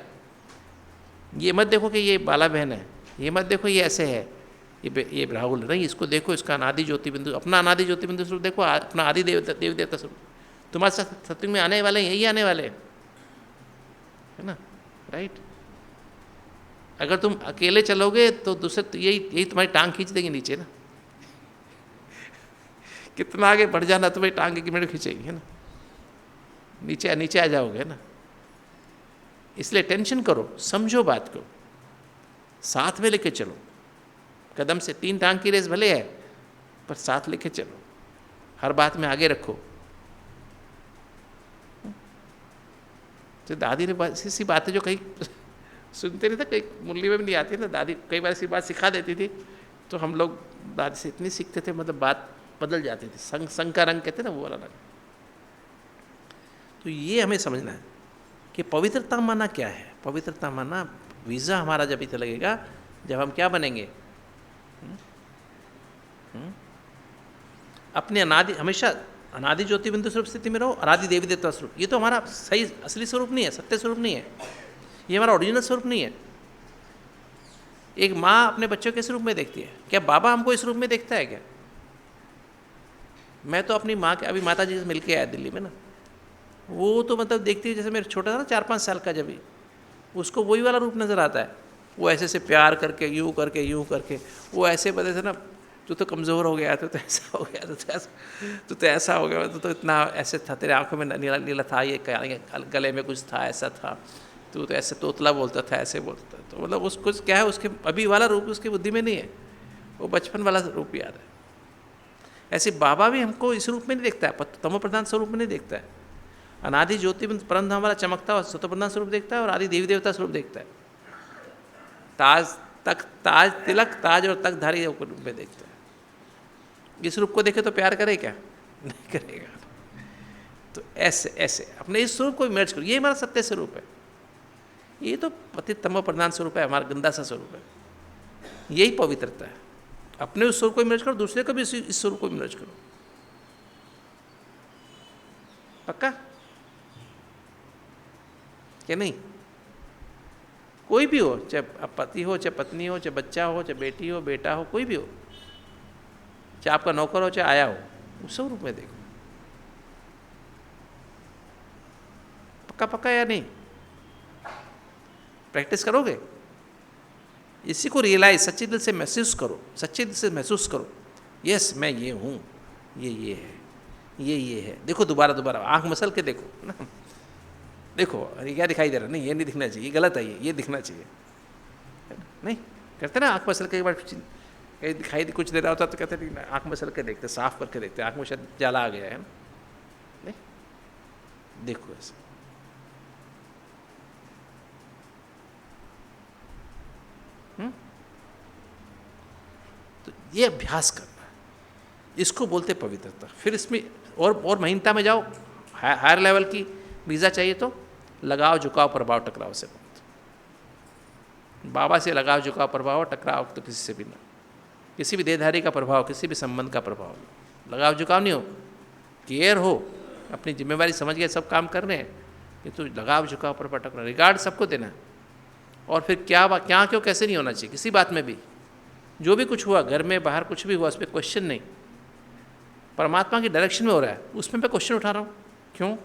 ये मत देखो कि ये बाला बहन है, ये मत देखो ये ऐसे है, ये राहुल नहीं, इसको देखो, इसका अनादि ज्योति बिंदु, अपना अनादि ज्योति बिंदु स्वरूप देखो, अपना आदि देवी देवता स्वरूप। तुम्हारे साथ सत्युग में आने वाले यही आने वाले है ना, राइट। अगर तुम अकेले चलोगे तो दूसरे तो यही तुम्हारी टांग खींच देंगे नीचे ना। कितना आगे बढ़ जाना तुम्हारी टांग की मिनट खींचेगी, है ना, नीचे नीचे आ जाओगे ना। इसलिए टेंशन करो, समझो बात को, साथ में लेके चलो, कदम से 3 टांग की रेस भले है पर साथ लेके चलो, हर बात में आगे रखो। तो दादी ने ऐसी बातें जो कहीं सुनते नहीं था, कई मुरली में भी नहीं आती ना, दादी कई बार ऐसी बात सिखा देती थी, तो हम लोग दादी से इतनी सीखते थे, मतलब बात बदल जाती थी, संग का रंग कहते ना, वो वाला रंग। तो ये हमें समझना है कि पवित्रता माना क्या है। पवित्रता माना वीज़ा हमारा जब इतना लगेगा जब हम क्या बनेंगे, अपने अनादि, हमेशा अनादि ज्योति बिंदु स्वरूप स्थिति में रहो, अनादि देवी देवता स्वरूप। ये तो हमारा सही असली स्वरूप नहीं है, सत्य स्वरूप नहीं है, ये हमारा ओरिजिनल स्वरूप नहीं है। एक माँ अपने बच्चों के स्वरूप में देखती है, क्या बाबा हमको इस रूप में देखता है क्या? मैं तो अपनी माँ के, अभी माता जी से मिलके आया दिल्ली में ना, वो तो मतलब देखती है, जैसे मेरा छोटा था ना 4-5 साल का, जब भी उसको वही वाला रूप नज़र आता है। वो ऐसे से प्यार करके यूँ करके वो ऐसे बदले थे ना, तो कमज़ोर हो गया, तो ऐसा हो गया, तो ऐसा हो गया, तो इतना ऐसे था, तेरे आंखों में नीला नीला था, ये गले में कुछ था, ऐसा था, तो ऐसे तोतला बोलता था, ऐसे बोलता था। तो मतलब उसको क्या है, उसके अभी वाला रूप उसकी बुद्धि में नहीं है, वो बचपन वाला रूप याद है। ऐसे बाबा भी हमको इस रूप में नहीं देखता है, तमो प्रधान स्वरूप में नहीं देखता है। अनादि ज्योति परम धाम वाला चमकता हुआ सतो प्रधान स्वरूप देखता है, और आदि देवी देवता स्वरूप देखता है। ताज तिलक, ताज और तकधारी रूप में देखता है। इस रूप को देखे तो प्यार करे क्या? नहीं करेगा। तो ऐसे ऐसे अपने इस स्वरूप को इमर्ज करो, ये हमारा सत्य स्वरूप है। ये तो पतित तमो प्रधान स्वरूप है, हमारा गंदा सा स्वरूप है। यही पवित्रता है। अपने उस स्वरूप को इमर्ज करो, दूसरे को भी इस स्वरूप को इमर्ज करो। पक्का क्या? नहीं, कोई भी हो, चाहे पति हो, चाहे पत्नी हो, चाहे बच्चा हो, चाहे बेटी हो, बेटा हो, कोई भी हो, चाहे आपका नौकर हो, चाहे आया हो, उस स्वरूप में देखो। पक्का पक्का या नहीं? प्रैक्टिस करोगे? इसी को रियलाइज, सच्चे दिल से महसूस करो, सच्चे दिल से महसूस करो, यस मैं ये हूँ, ये है, ये है। देखो दोबारा आँख मसल के देखो ना, देखो अरे क्या दिखाई दे रहा है, नहीं ये नहीं दिखना चाहिए, ये गलत है, ये दिखना चाहिए। नहीं करते ना, आँख मसल के एक बार कहीं दिखाई कुछ दे रहा होता तो कहते नहीं, आँख मसल के देखते, साफ करके देखते, आँख में शायद जाला आ गया है ना, नहीं देखो ऐसे। तो ये अभ्यास करना है, इसको बोलते पवित्रता। फिर इसमें और महीनता में जाओ, हायर लेवल की वीज़ा चाहिए तो लगाव झुकाव प्रभाव टकराव से मुक्त। बाबा से लगाव झुकाव प्रभाव, टकराव तो किसी से भी ना, किसी भी देहधारी का प्रभाव, किसी भी संबंध का प्रभाव। लगाव झुकाव नहीं हो, केयर हो, अपनी जिम्मेवारी समझ के सब काम कर रहे हैं, ये तो लगाव झुकाव प्रभाव टकराव, रिगार्ड सबको देना है। और फिर क्या क्यों कैसे नहीं होना चाहिए किसी बात में भी। जो भी कुछ हुआ, घर में बाहर कुछ भी हुआ, उस पर क्वेश्चन नहीं, परमात्मा की डायरेक्शन में हो रहा है, उसमें मैं क्वेश्चन उठा रहा हूँ, क्यों?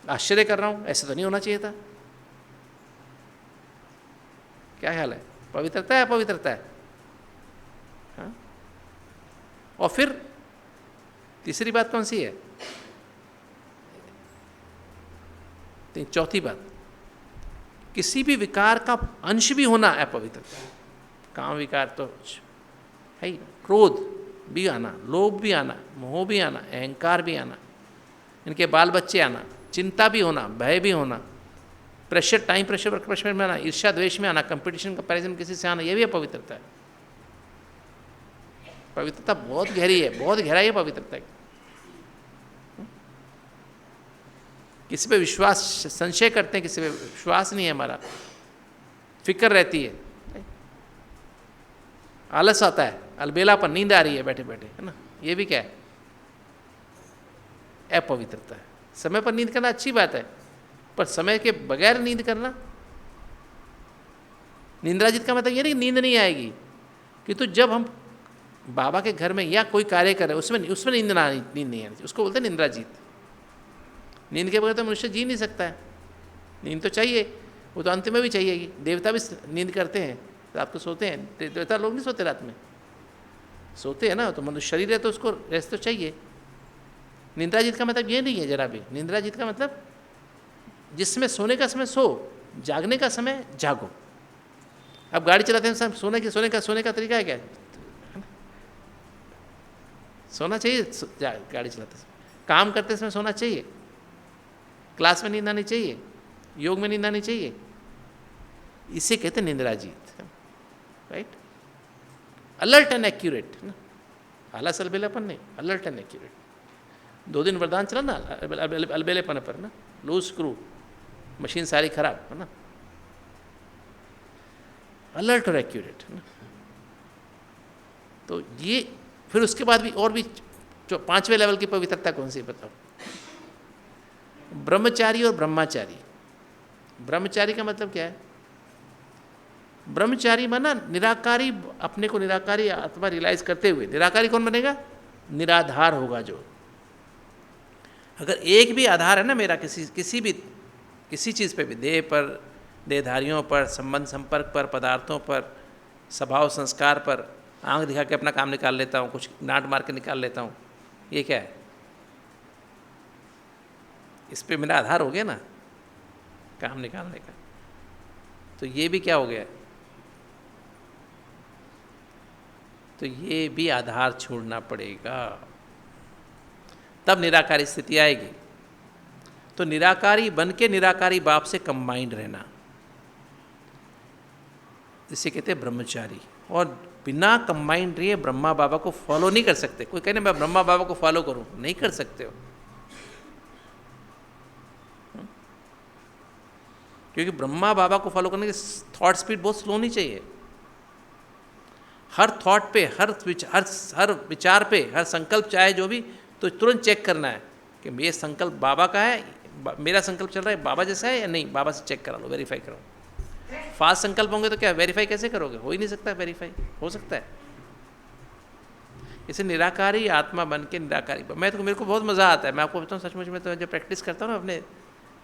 आश्चर्य कर रहा हूँ, ऐसा तो नहीं होना चाहिए था। क्या ख्याल है? पवित्रता है, अपवित्रता है? हाँ? और फिर तीसरी बात कौन सी है? चौथी बात, किसी भी विकार का अंश भी होना अपवित्रता है। काम विकार तो है ही, क्रोध भी आना, लोभ भी आना, मोह भी आना, अहंकार भी आना, इनके बाल बच्चे आना, चिंता भी होना, भय भी होना, pressure, time pressure, work pressure में आना, ईर्ष्या द्वेष में आना, कंपटीशन कंपैरिजन किसी से आना, ये भी अपवित्रता है। पवित्रता बहुत गहरी है, बहुत गहराई है पवित्रता की। किसी पे विश्वास, संशय करते हैं, किसी पे विश्वास नहीं है हमारा, फिक्र रहती है, आलस आता है, अलबेलापन, नींद आ रही है बैठे बैठे, है ना, ये भी क्या है? अपवित्रता है। समय पर नींद करना अच्छी बात है, पर समय के बगैर नींद करना, निंद्राजित का मतलब ये नहीं कि नींद नहीं आएगी, कि तो जब हम बाबा के घर में या कोई कार्य कर रहे हैं उसमें नींद नहीं आनी चाहिए, उसको बोलते हैं निंद्राजीत। नींद के बगैर तो मनुष्य जी नहीं सकता है, नींद तो चाहिए, वो तो अंत में भी चाहिए। देवता भी नींद करते हैं, रात को सोते हैं, देवता लोग नहीं सोते रात में, सोते हैं ना, तो मनुष्य शरीर है तो उसको रेस्ट तो चाहिए। निंद्राजीत का मतलब ये नहीं है जरा भी। निंद्राजीत का मतलब जिसमें सोने का समय सो, जागने का समय जागो। अब गाड़ी चलाते हैं सोने का तरीका है क्या? सोना चाहिए, गाड़ी चलाते समय, काम करते समय सोना चाहिए, क्लास में नींद आनी चाहिए, योग में नींद आनी चाहिए, इसे कहते हैं निंद्राजीत, राइट। अलर्ट एंड एक्यूरेट ना, आलस अलबेलापन नहीं, अलर्ट एंड एक्यूरेट। 2 दिन वरदान चला ना अलबेलेपन पर ना, लूज स्क्रू, मशीन सारी खराब है ना, अलर्ट और एक्यूरेट है ना। तो ये फिर उसके बाद भी और भी जो 5वें लेवल की पवित्रता कौन सी बताओ? ब्रह्मचारी और ब्रह्माचारी। ब्रह्मचारी का मतलब क्या है? ब्रह्मचारी माना निराकारी, अपने को निराकारी आत्मा रियलाइज करते हुए। निराकारी कौन बनेगा? निराधार होगा जो। अगर एक भी आधार है ना मेरा किसी चीज़ पे भी, देह पर, देहधारियों पर, संबंध संपर्क पर, पदार्थों पर, स्वभाव संस्कार पर, आंख दिखा के अपना काम निकाल लेता हूँ, कुछ डांट मार के निकाल लेता हूँ, ये क्या है? इस पे मेरा आधार हो गया ना काम निकालने का, तो ये भी क्या हो गया? तो ये भी आधार छोड़ना पड़ेगा, तब निराकारी स्थिति आएगी। तो निराकारी बन के निराकारी बाप से कंबाइंड रहना, इसे कहते हैं ब्रह्मचारी। और बिना कंबाइंड रहिए ब्रह्मा बाबा को फॉलो नहीं कर सकते। कोई कहने मैं ब्रह्मा बाबा को फॉलो करूं, नहीं कर सकते हो, क्योंकि ब्रह्मा बाबा को फॉलो करने की थॉट स्पीड बहुत स्लो होनी चाहिए। हर थॉट पे, हर विचार पे, हर संकल्प चाहे जो भी, तो तुरंत चेक करना है कि ये संकल्प बाबा का है, मेरा संकल्प चल रहा है बाबा जैसा है या नहीं, बाबा से चेक करा लो, वेरीफाई करो। फास्ट संकल्प होंगे तो क्या वेरीफाई कैसे करोगे? हो ही नहीं सकता वेरीफाई। हो सकता है? इसे निराकारी आत्मा बन के निराकारी। मेरे को बहुत मज़ा आता है, मैं आपको बताऊँ सचमुच में, तो जब प्रैक्टिस करता हूँ ना अपने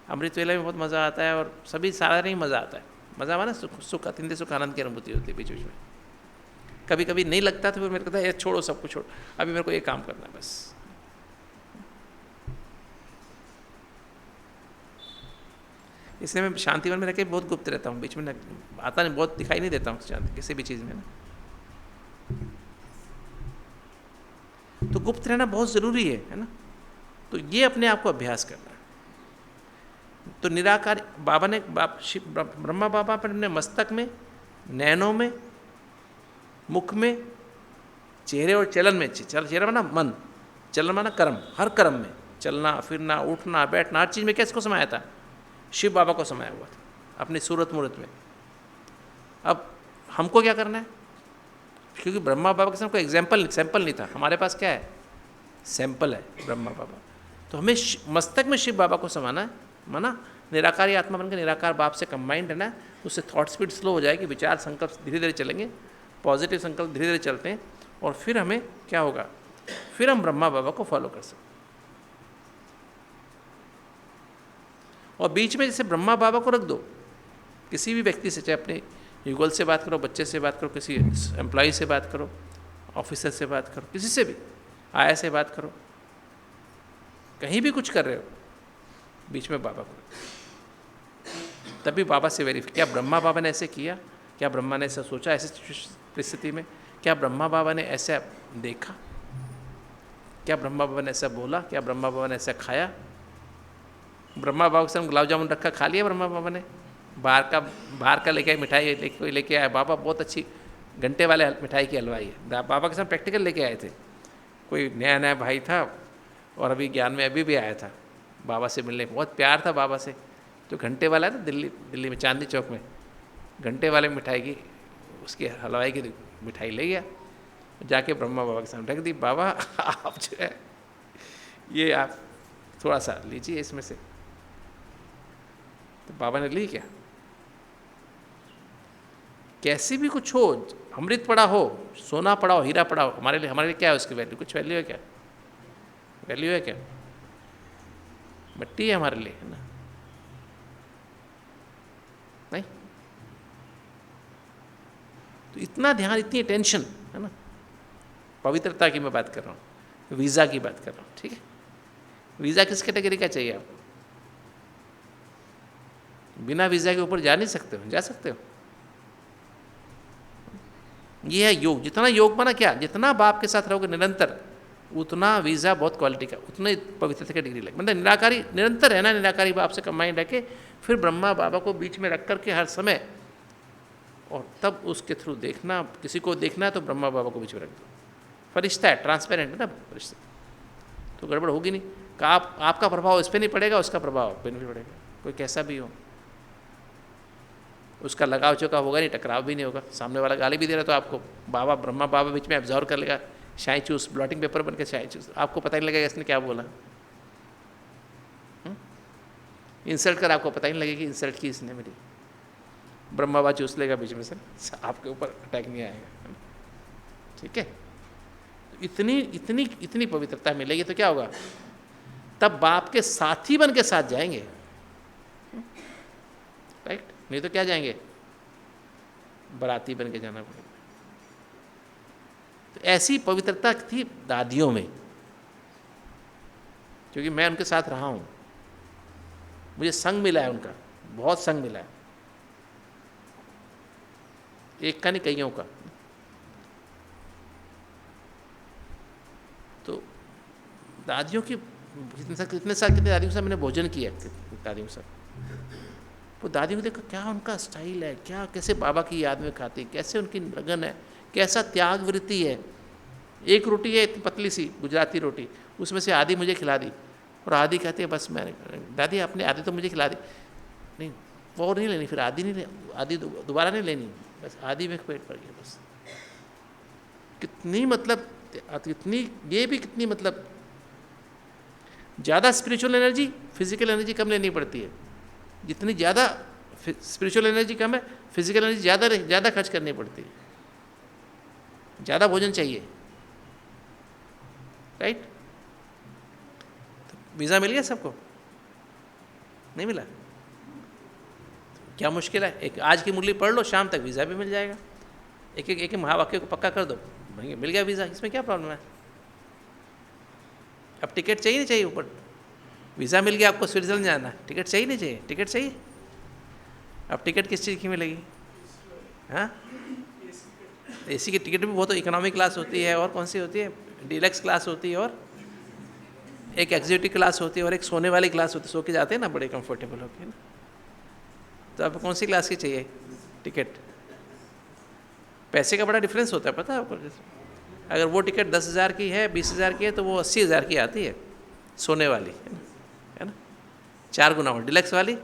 अमृत वेला में बहुत मज़ा आता है, और सभी सारा नहीं मज़ा आता है। मज़ा माना सुख अतिंद्रिय सुख आनंद की अनुभूति होती है बीच बीच में। कभी कभी नहीं लगता तो फिर मेरे को कहता है छोड़ो, सब कुछ छोड़ो, अभी मेरे को ये काम करना है बस। इसलिए मैं शांतिवन में रह के बहुत गुप्त रहता हूँ, बीच में आता नहीं, बहुत दिखाई नहीं देता हूँ शांति किसी भी चीज़ में ना। तो गुप्त रहना बहुत ज़रूरी है ना। तो ये अपने आप को अभ्यास करना है। तो निराकार बाबा ने ब्रह्मा बाबा पर अपने मस्तक में, नैनों में, मुख में, चेहरे और चलन में, चेहरा माना मन, चलन माना कर्म, हर कर्म में, चलना फिरना उठना बैठना, हर चीज़ में किसको समाया था? शिव बाबा को समाया हुआ था अपनी सूरत मूरत में। अब हमको क्या करना है? क्योंकि ब्रह्मा बाबा के साथ कोई सैंपल नहीं था, हमारे पास क्या है? सैंपल है ब्रह्मा बाबा। तो हमें मस्तक में शिव बाबा को समाना है, माना निराकारी आत्मा बनकर निराकार बाप से कंबाइंड रहना है। उससे थॉट स्पीड स्लो हो जाएगी, विचार संकल्प धीरे धीरे चलेंगे, पॉजिटिव संकल्प धीरे धीरे चलते हैं, और फिर हमें क्या होगा? फिर हम ब्रह्मा बाबा को फॉलो कर सकते हैं। और बीच में जैसे ब्रह्मा बाबा को रख दो, किसी भी व्यक्ति से, चाहे अपने युगल से बात करो, बच्चे से बात करो, किसी एम्प्लॉय से बात करो, ऑफिसर से बात करो, किसी से भी, आया से बात करो, कहीं भी कुछ कर रहे हो, बीच में बाबा को, तभी बाबा से वेरीफाई, क्या ब्रह्मा बाबा ने ऐसे किया? क्या ब्रह्मा ने ऐसा सोचा ऐसी परिस्थिति में? क्या ब्रह्मा बाबा ने ऐसा देखा? क्या ब्रह्मा बाबा ने ऐसा बोला? क्या ब्रह्मा बाबा ने ऐसा खाया? ब्रह्मा बाबा के सामने गुलाब जामुन रखा, खा लिया ब्रह्मा बाबा ने? बाहर का लेके आए, मिठाई लेके आया, बाबा बहुत अच्छी घंटे वाले मिठाई की हलवाई है, बाबा के साथ प्रैक्टिकल लेके आए थे। कोई नया नया भाई था और अभी ज्ञान में अभी भी आया था, बाबा से मिलने, बहुत प्यार था बाबा से। तो घंटे वाला है ना, दिल्ली में चांदनी चौक में, घंटे वाले मिठाई की, उसकी हलवाई की मिठाई ले गया, जाके ब्रह्मा बाबा के सामने रख दी। बाबा आप जो है ये आप थोड़ा सा लीजिए इसमें से। तो बाबा ने ली क्या? कैसी भी कुछ हो, अमृत पड़ा हो, सोना पड़ा हो, हीरा पड़ा हो, हमारे लिए क्या है उसकी वैल्यू? कुछ वैल्यू है क्या? वैल्यू है क्या? मिट्टी है हमारे लिए, है ना? नहीं। तो इतना ध्यान, इतनी टेंशन, है ना? पवित्रता की मैं बात कर रहा हूँ, वीज़ा की बात कर रहा हूँ, ठीक है? वीज़ा किस कैटेगरी का चाहिए आपको? बिना वीज़ा के ऊपर जा नहीं सकते हो? जा सकते हो। ये है योग। जितना योग माना क्या, जितना बाप के साथ रहोगे निरंतर, उतना वीज़ा बहुत क्वालिटी का, उतने पवित्रता की डिग्री लगे। मतलब निराकारी निरंतर है ना, निराकारी बाप से कंबाइंड रखे, फिर ब्रह्मा बाबा को बीच में रख करके हर समय, और तब उसके थ्रू देखना, किसी को देखना है तो ब्रह्मा बाबा को बीच में रख दो। फरिश्ता है, ट्रांसपेरेंट है ना फरिश्ता, तो गड़बड़ होगी नहीं। आपका प्रभाव इस पर नहीं पड़ेगा, उसका प्रभाव बेनिफिट पड़ेगा, कोई कैसा भी हो, उसका लगाव चौकाव होगा नहीं, टकराव भी नहीं होगा। सामने वाला गाली भी दे रहा तो आपको बाबा, ब्रह्मा बाबा बीच में एब्जॉर्व कर लेगा, शाही चूस, ब्लॉटिंग पेपर बन के शाही चूस, आपको पता ही नहीं लगेगा इसने क्या बोला। इंसल्ट कर, आपको पता ही नहीं लगेगा कि इंसल्ट की इसने मेरी, ब्रह्मा बाबा चूस लेगा बीच में से, आपके ऊपर अटैक नहीं आएगा, ठीक है? इतनी इतनी इतनी पवित्रता मिलेगी तो क्या होगा? तब बाप के साथी बन के साथ जाएंगे, राइट? नहीं तो क्या जाएंगे? बराती बन के जाना पड़ेगा। तो ऐसी पवित्रता थी दादियों में, क्योंकि मैं उनके साथ रहा हूं, मुझे संग मिला है उनका, बहुत संग मिला है, एक का नहीं कईयों का। तो दादियों की कितने साल कितने दादियों से मैंने भोजन किया, दादियों से, वो दादियों को देखो क्या उनका स्टाइल है, क्या कैसे बाबा की याद में खाती, कैसे उनकी लगन है, कैसा त्याग वृत्ति है। एक रोटी है इतनी पतली सी गुजराती रोटी, उसमें से आधी मुझे खिला दी, और आधी कहती है बस मैं, दादी आपने आधी तो मुझे खिला दी, नहीं वो और नहीं लेनी, फिर आधी नहीं, आधी दोबारा नहीं लेनी, बस आधी में पेट भर गया बस। कितनी मतलब, कितनी ये भी कितनी मतलब, ज़्यादा स्पिरिचुअल एनर्जी फिजिकल एनर्जी कम लेनी पड़ती है। जितनी ज़्यादा स्पिरिचुअल एनर्जी कम है, फिजिकल एनर्जी ज़्यादा खर्च करनी पड़ती है, ज़्यादा भोजन चाहिए, राइट? तो वीज़ा मिल गया सबको? नहीं मिला? क्या मुश्किल है? एक आज की मुरली पढ़ लो, शाम तक वीज़ा भी मिल जाएगा। एक महावाक्य को पक्का कर दो, मिल गया वीज़ा, इसमें क्या प्रॉब्लम है? अब टिकट चाहिए नहीं चाहिए? ऊपर वीज़ा मिल गया, आपको स्विट्जरलैंड जाना है, टिकट चाहिए नहीं चाहिए? टिकट चाहिए। अब टिकट किस चीज़ की मिलेगी? हाँ, एसी की टिकट भी बहुत, इकोनॉमिक क्लास होती है, और कौन सी होती है? डीलक्स क्लास होती है, और एक एग्जीक्यूटिव क्लास होती है, और एक सोने वाली क्लास होती है, सो के जाते हैं ना बड़े कंफर्टेबल होके ना। तो आपको कौन सी क्लास की चाहिए टिकट? पैसे का बड़ा डिफरेंस होता है, पता है आपको? अगर वो टिकट 10,000 की है, 20,000 की है, तो वो 80,000 की आती है सोने वाली, है ना? 4 गुना, और डिलक्स वाली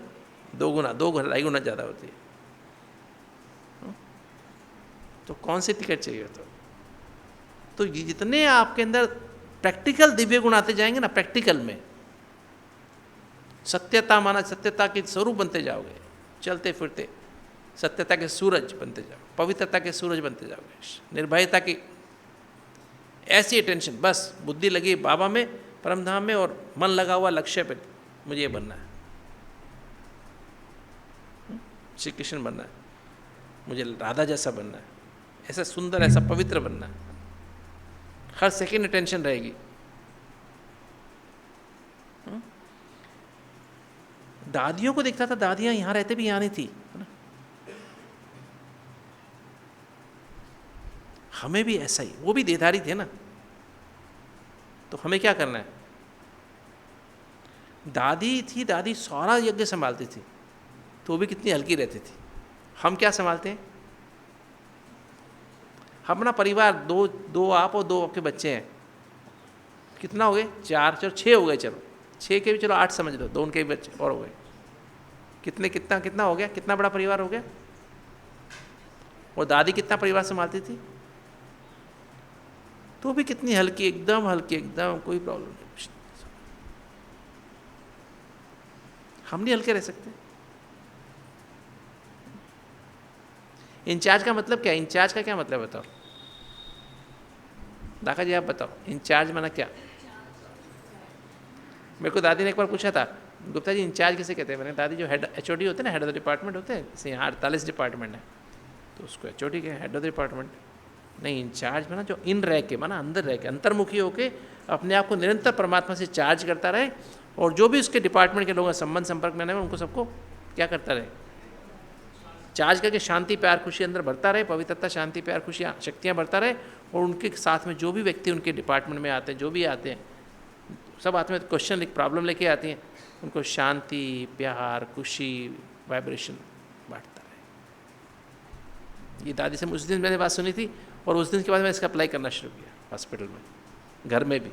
2 गुना, 2-2.5 गुना ज़्यादा होती है। तो कौन सी टिकट चाहिए? तो ये जितने आपके अंदर प्रैक्टिकल दिव्य गुण आते जाएंगे ना, प्रैक्टिकल में सत्यता माना, सत्यता के स्वरूप बनते जाओगे, चलते फिरते सत्यता के सूरज बनते जाओ, पवित्रता के सूरज बनते जाओगे, निर्भयता की ऐसी टेंशन, बस बुद्धि लगी बाबा में, परमधाम में, और मन लगा हुआ लक्ष्य पे, मुझे ये बनना है, श्री कृष्ण बनना है, मुझे राधा जैसा बनना है, ऐसा सुंदर, ऐसा पवित्र बनना है। हर सेकंड टेंशन रहेगी। दादियों को देखता था, दादियां यहाँ रहते भी यहाँ नहीं थी, है ना? हमें भी ऐसा ही, वो भी देधारी थे ना, तो हमें क्या करना है? दादी थी, दादी सारा यज्ञ संभालती थी, तो वो भी कितनी हल्की रहती थी। हम क्या संभालते हैं? हम अपना परिवार, दो आप और 2 आपके बच्चे हैं, कितना हो गए? 4, चलो 6 हो गए, चलो 6 के भी चलो 8 समझ लो, 2 उनके भी बच्चे और हो गए, कितना हो गया? कितना बड़ा परिवार हो गया? और दादी कितना परिवार संभालती थी? तो भी कितनी हल्की, एकदम हल्की, एकदम कोई प्रॉब्लम नहीं, कुछ नहीं। हम नहीं हल्के रह सकते? इंचार्ज का मतलब क्या? इंचार्ज का क्या मतलब बताओ दाका जी, आप बताओ इंचार्ज माना क्या? मेरे को दादी ने एक बार पूछा था, गुप्ता जी इंचार्ज किसे कहते हैं? मैंने, दादी जो हेड HOD होते हैं ना, हेड ऑफ द डिपार्टमेंट होते हैं, जैसे यहाँ 48 डिपार्टमेंट है तो उसको HOD के हेड ऑफ द डिपार्टमेंट। नहीं, इंचार्ज माना जो इन रह के, माना अंदर रह के, अंतर्मुखी होके अपने आप को निरंतर परमात्मा से चार्ज करता रहे, और जो भी उसके डिपार्टमेंट के लोग संबंध संपर्क में आए उनको सबको क्या करता रहे? चार्ज करके शांति प्यार खुशी अंदर भरता रहे, पवित्रता शांति प्यार खुशियाँ शक्तियाँ भरता रहे, और उनके साथ में जो भी व्यक्ति उनके डिपार्टमेंट में आते हैं, जो भी आते हैं, सब आते में क्वेश्चन प्रॉब्लम लेके आती हैं, उनको शांति प्यार खुशी वाइब्रेशन बांटता रहे। ये दादी से उस दिन मैंने बात सुनी थी, और उस दिन के बाद मैंने इसका अप्लाई करना शुरू किया हॉस्पिटल में, घर में भी।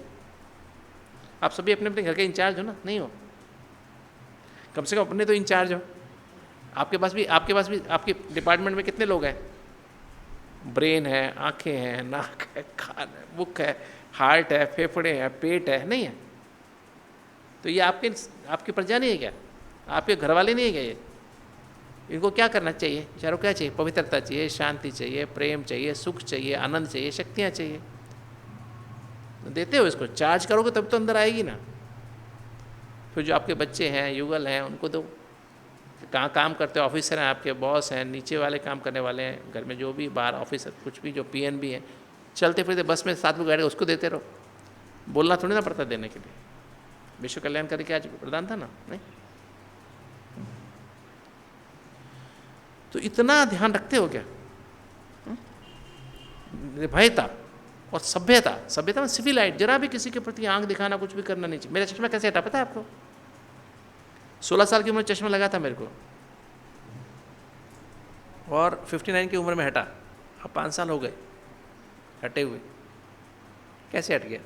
आप सभी अपने अपने घर के इंचार्ज हो ना? नहीं हो? कम से कम अपने तो इंचार्ज हो। आपके पास भी आपके डिपार्टमेंट में कितने लोग हैं? ब्रेन है, आंखें हैं, नाक है, कान है, मुख है, हार्ट है, फेफड़े हैं, पेट है, नहीं है? तो ये आपकी प्रजा नहीं है क्या? आपके घर वाले नहीं है क्या? ये इनको क्या करना चाहिए? चारों क्या चाहिए? पवित्रता चाहिए, शांति चाहिए, प्रेम चाहिए, सुख चाहिए, आनंद चाहिए, शक्तियाँ चाहिए। देते हो इसको, चार्ज करोगे तब तो अंदर आएगी ना। फिर जो आपके बच्चे हैं, युगल हैं, उनको दो। कहाँ काम करते हो? ऑफिसर हैं, आपके बॉस हैं, नीचे वाले काम करने वाले हैं, घर में जो भी बाहर ऑफिसर कुछ भी, जो PNB हैं, चलते फिरते बस में साथ में बैठ, उसको देते रहो। बोलना थोड़ी ना पड़ता देने के लिए। विश्व कल्याणकारी क्या आज प्रधान था ना? नहीं? तो इतना ध्यान रखते हो क्या? निर्भयता और सभ्यता में सिविलाइट, जरा भी किसी के प्रति आंख दिखाना, कुछ भी करना नहीं चाहिए। मेरा चश्मा कैसे हटा पता है आपको? 16 साल की उम्र में चश्मा लगा था मेरे को, और 59 की उम्र में हटा। अब 5 साल हो गए हटे हुए। कैसे हट गया?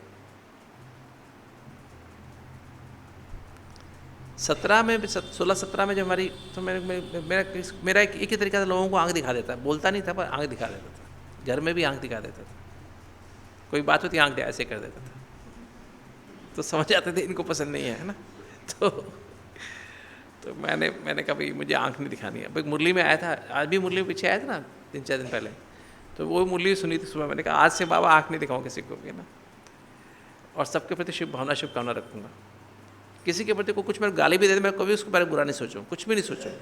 16-17 में जब हमारी, तो मेरा एक ही तरीका था, लोगों को आंख दिखा देता, बोलता नहीं था पर आंख दिखा देता था। घर में भी आंख दिखा देता था, कोई बात होती आंख ऐसे कर देता था, तो समझ आते थे इनको पसंद नहीं है ना। तो मैंने कहा भाई मुझे आंख नहीं दिखानी है। भाई मुरली में आया था, आज भी मुरली में पीछे आया था ना 3-4 दिन पहले, तो वो मुरली सुनी थी सुबह। मैंने कहा आज से बाबा आंख नहीं दिखाऊँ किसी को भी ना, और सबके प्रति शुभकामना रखूँगा। किसी के प्रति को कुछ मेरे गाली भी दे दे, मैं कभी उसके बारे में बुरा नहीं सोचूँ, कुछ भी नहीं सोचूँ,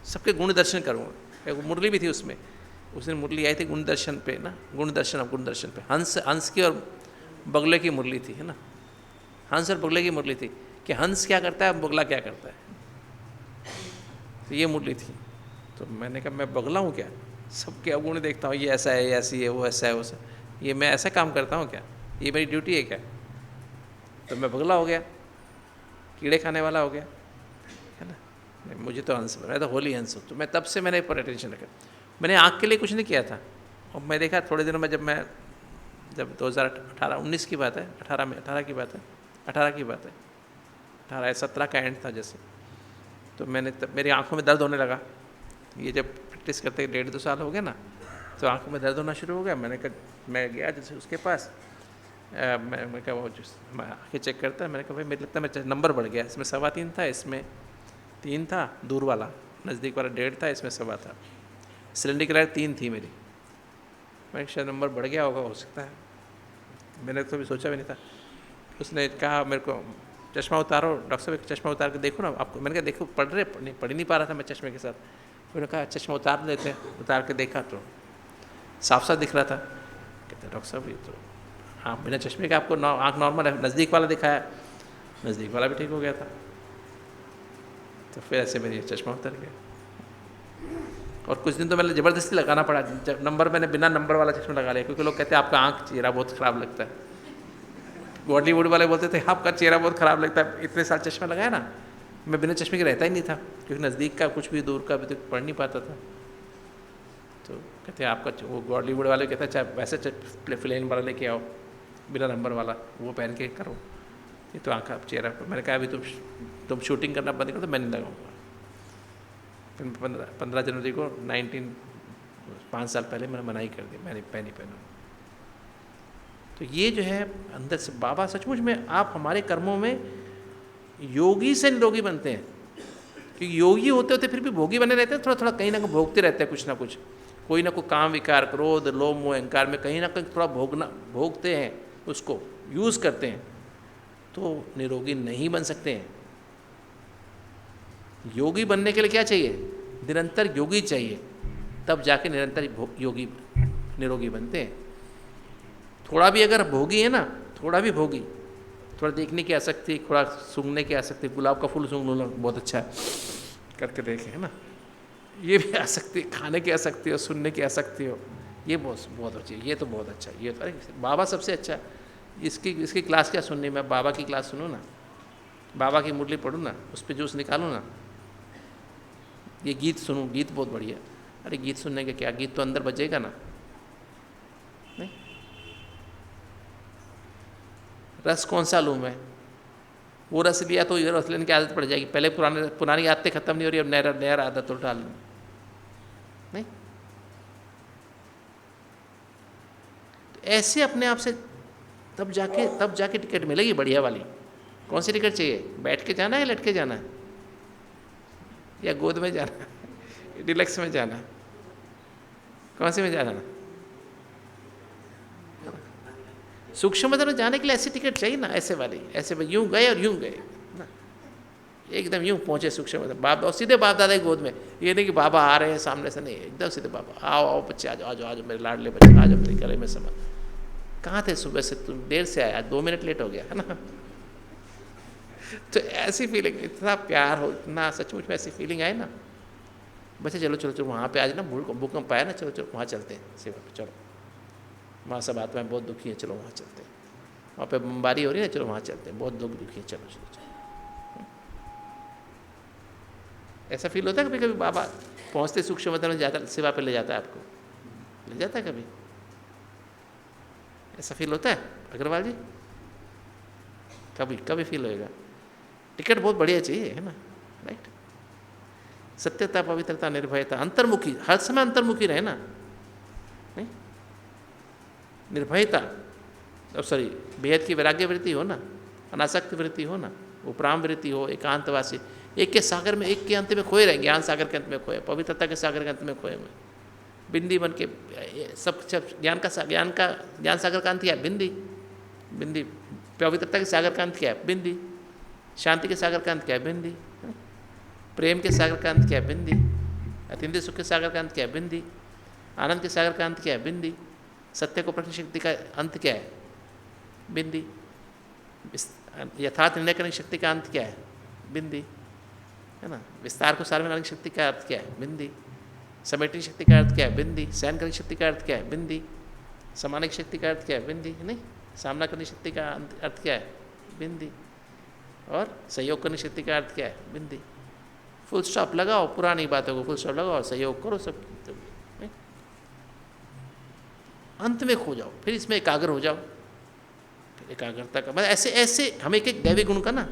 सबके गुण दर्शन करूँगा। एक मुरली भी थी उसमें, उस दिन मुरली आई थी गुण दर्शन पे ना, गुण दर्शन पे हंस की और बगले की मुरली थी, है ना? हंस और बगले की मुरली थी कि हंस क्या करता है, बगला क्या करता है, तो ये मुरली थी। तो मैंने कहा मैं बगला हूँ क्या? सबके अवगुण देखता हूँ, ये ऐसा है, ये ऐसी है, वो ऐसा है, वैसा, ये मैं ऐसा काम करता हूँ क्या? ये मेरी ड्यूटी है क्या? तो मैं बगला हो गया, कीड़े खाने वाला हो गया, है ना? नहीं, मुझे तो हंस, मैं तो होली हंस हूँ। तो मैं तब से मैंने पर अटेंशन रखा। मैंने आँख के लिए कुछ नहीं किया था, और मैं देखा थोड़े दिनों में, जब 2018-19 की बात है, 18 की बात है, 18-17 का एंड था जैसे, तो मेरी आँखों में दर्द होने लगा। ये जब प्रैक्टिस करते 1.5-2 साल हो गया ना, तो आँखों में दर्द होना शुरू हो गया। मैं गया जैसे उसके पास, मैं कहा वो आँखें चेक करता है, मैंने कहा भाई मेरे लगता है मेरा नंबर बढ़ गया, इसमें 3.25 था, इसमें 3 था, दूर वाला नज़दीक वाला 1.5 था, इसमें 1.25 था, सिलेंडर की लाइट 3 थी मेरी। मैं शायद नंबर बढ़ गया होगा, हो सकता है, मैंने तो भी सोचा भी नहीं था। उसने कहा मेरे को चश्मा उतारो डॉक्टर साहब, चश्मा उतार के देखो ना आपको। मैंने कहा देखो पढ़ ही नहीं पा रहा था मैं चश्मे के साथ। उन्होंने कहा चश्मा उतार लेते हैं। उतार के देखा तो साफ साफ दिख रहा था। कहते डॉक्टर साहब ये तो हाँ बिना चश्मे के आपको आँख नॉर्मल है। नज़दीक वाला दिखाया, नज़दीक वाला भी ठीक हो गया था। तो फिर ऐसे मेरी चश्मा उतर गया। और कुछ दिन तो मैंने ज़बरदस्ती लगाना पड़ा। मैंने बिना नंबर वाला चश्मा लगा लिया, क्योंकि लोग कहते हैं आपका आँख चेहरा बहुत ख़राब लगता है बॉलीवुड वाले बोलते थे आपका चेहरा बहुत ख़राब लगता है, इतने साल चश्मा लगाया ना, मैं बिना चश्मे के रहता ही नहीं था, क्योंकि नज़दीक का कुछ भी दूर का भी तो पढ़ नहीं पाता था। तो कहते हैं आपका, वो बॉलीवुड वाले कहते हैं चाहे वैसे प्लेन वाला लेके आओ, बिना नंबर वाला, वो पहन के करो, ये तो आँखा चेहरा पर। मैंने कहा अभी तुम शूटिंग करना बंद करो तो मैं नहीं लगाऊंगा। फिर 15 जनवरी को 5 साल पहले मैंने मना ही कर दिया, मैं नहीं पहनूँ। तो ये जो है अंदर से बाबा सचमुच में आप हमारे कर्मों में योगी से निरोगी बनते हैं, क्योंकि योगी होते होते फिर भी भोगी बने रहते हैं, थोड़ा थोड़ा कहीं ना कहीं भोगते रहते हैं कुछ ना कुछ, कोई ना कोई काम विकार, क्रोध, लोभ, मोह, अहंकार में कहीं ना कहीं थोड़ा भोगते हैं, उसको यूज़ करते हैं, तो निरोगी नहीं बन सकते हैं। योगी बनने के लिए क्या चाहिए? निरंतर योगी चाहिए, तब जाके निरंतर योगी निरोगी बनते हैं। थोड़ा भी अगर भोगी है ना, थोड़ा भी भोगी, थोड़ा देखने की आसक्ति, थोड़ा सूंघने की आसक्ति, गुलाब का फूल सूंघ लो बहुत अच्छा है करके देखें, है ना, ये भी आसक्ति, खाने की आसक्ति हो, सुनने की आसक्ति हो, ये बहुत अच्छी है, ये तो बहुत अच्छा है। ये तो अरे बाबा सबसे अच्छा, इसकी क्लास क्या सुननी, मैं बाबा की क्लास सुनूँ ना, बाबा की मुरली पढ़ूँ ना, उस पर जूस निकालूँ ना, ये गीत सुनूँ, गीत बहुत बढ़िया। अरे गीत सुनने के क्या, गीत तो अंदर बजेगा ना, नहीं? रस कौन सा लूँ मैं? वो रस लिया तो ये रस लेने की आदत पड़ जाएगी, पहले पुरानी आदतें खत्म नहीं हो रही, अब नया आदत तो डाल लूँ, नहीं? तो ऐसे अपने आप से तब जाके टिकट मिलेगी बढ़िया वाली। कौन सी टिकट चाहिए? बैठ के जाना है, लट के जाना है, या गोद में जाना है, डिलक्स में जाना है, कौन से में जाना है? सूक्ष्म में जाने के लिए ऐसी टिकट चाहिए ना, ऐसे वाली, ऐसे यूं गए और यूं गए ना, एकदम यूं पहुंचे सूक्ष्म में, बाप और सीधे बाप दादा की गोद में। ये नहीं कि बाबा आ रहे हैं सामने से, नहीं, एकदम सीधे बाबा, आओ आओ बच्चे, आ जाओ मेरे लाडले बच्चे, आ जाओ मेरे गले में समा। कहाँ थे सुबह से, तुम देर से आया, 2 मिनट लेट हो गया, है ना? तो ऐसी फीलिंग, इतना प्यार हो, इतना सचमुच में ऐसी फीलिंग आए ना, बच्चे चलो वहाँ पे आज ना भूकंप आया ना, चलो वहाँ चलते हैं सेवा पे, चलो वहाँ सब आत्माएं बहुत दुखी हैं, चलो वहाँ चलते हैं, वहाँ पे बमबारी हो रही है, चलो वहाँ चलते हैं, बहुत दुखी हैं, चलो। ऐसा फील होता है कभी कभी? बाबा पहुँचते सूक्ष्म में जाता, सेवा पे ले जाता है आपको, ले जाता है कभी? ऐसा फील होता है अग्रवाल जी? कभी फील होएगा? टिकट बहुत बढ़िया चाहिए, है ना, राइट? सत्यता, पवित्रता, निर्भयता, अंतर्मुखी, हर समय अंतर्मुखी रहे ना, नहीं? निर्भयता, सॉरी, बेहद की वैराग्य वृत्ति हो ना, अनासक्त वृत्ति हो ना, उपराम वृत्ति हो, एकांतवासी, एक के सागर में, एक के अंत में खोए रहे, ज्ञान सागर के अंत में खोए, पवित्रता के सागर के अंत में खोए हुए, बिंदी बन के सब ज्ञान सागर का अंत क्या है? बिंदी। पवित्रता के सागर का अंत क्या है? बिंदी। शांति के सागर का अंत क्या है? बिंदी। प्रेम के सागर का अंत क्या है? बिंदी। अतिंद्रिय सुख के सागर का अंत क्या है? बिंदी। आनंद के सागर का अंत क्या है? बिंदी। सत्य को प्रकट शक्ति का अंत क्या है? बिंदी। यथार्थ निर्णय करने की शक्ति का अंत क्या है? बिंदी, है ना? विस्तार को सार में लाने की शक्ति का अर्थ क्या है? बिंदी। समेटने की शक्ति का अर्थ क्या है? बिंदी। सहन करने की शक्ति का अर्थ क्या है? बिंदी। समाने की शक्ति का अर्थ क्या है? बिंदी। नहीं, सामना करने की शक्ति का अर्थ क्या है? बिंदी। और सहयोग करने की शक्ति का अर्थ क्या है? बिंदी। फुल स्टॉप लगाओ, पुरानी बातों को फुल स्टॉप लगाओ, सहयोग करो सब, नहीं? अंत में खो जाओ, फिर इसमें एकाग्र हो जाओ, फिर एकाग्रता का मतलब ऐसे हमें एक दैवी गुण का ना,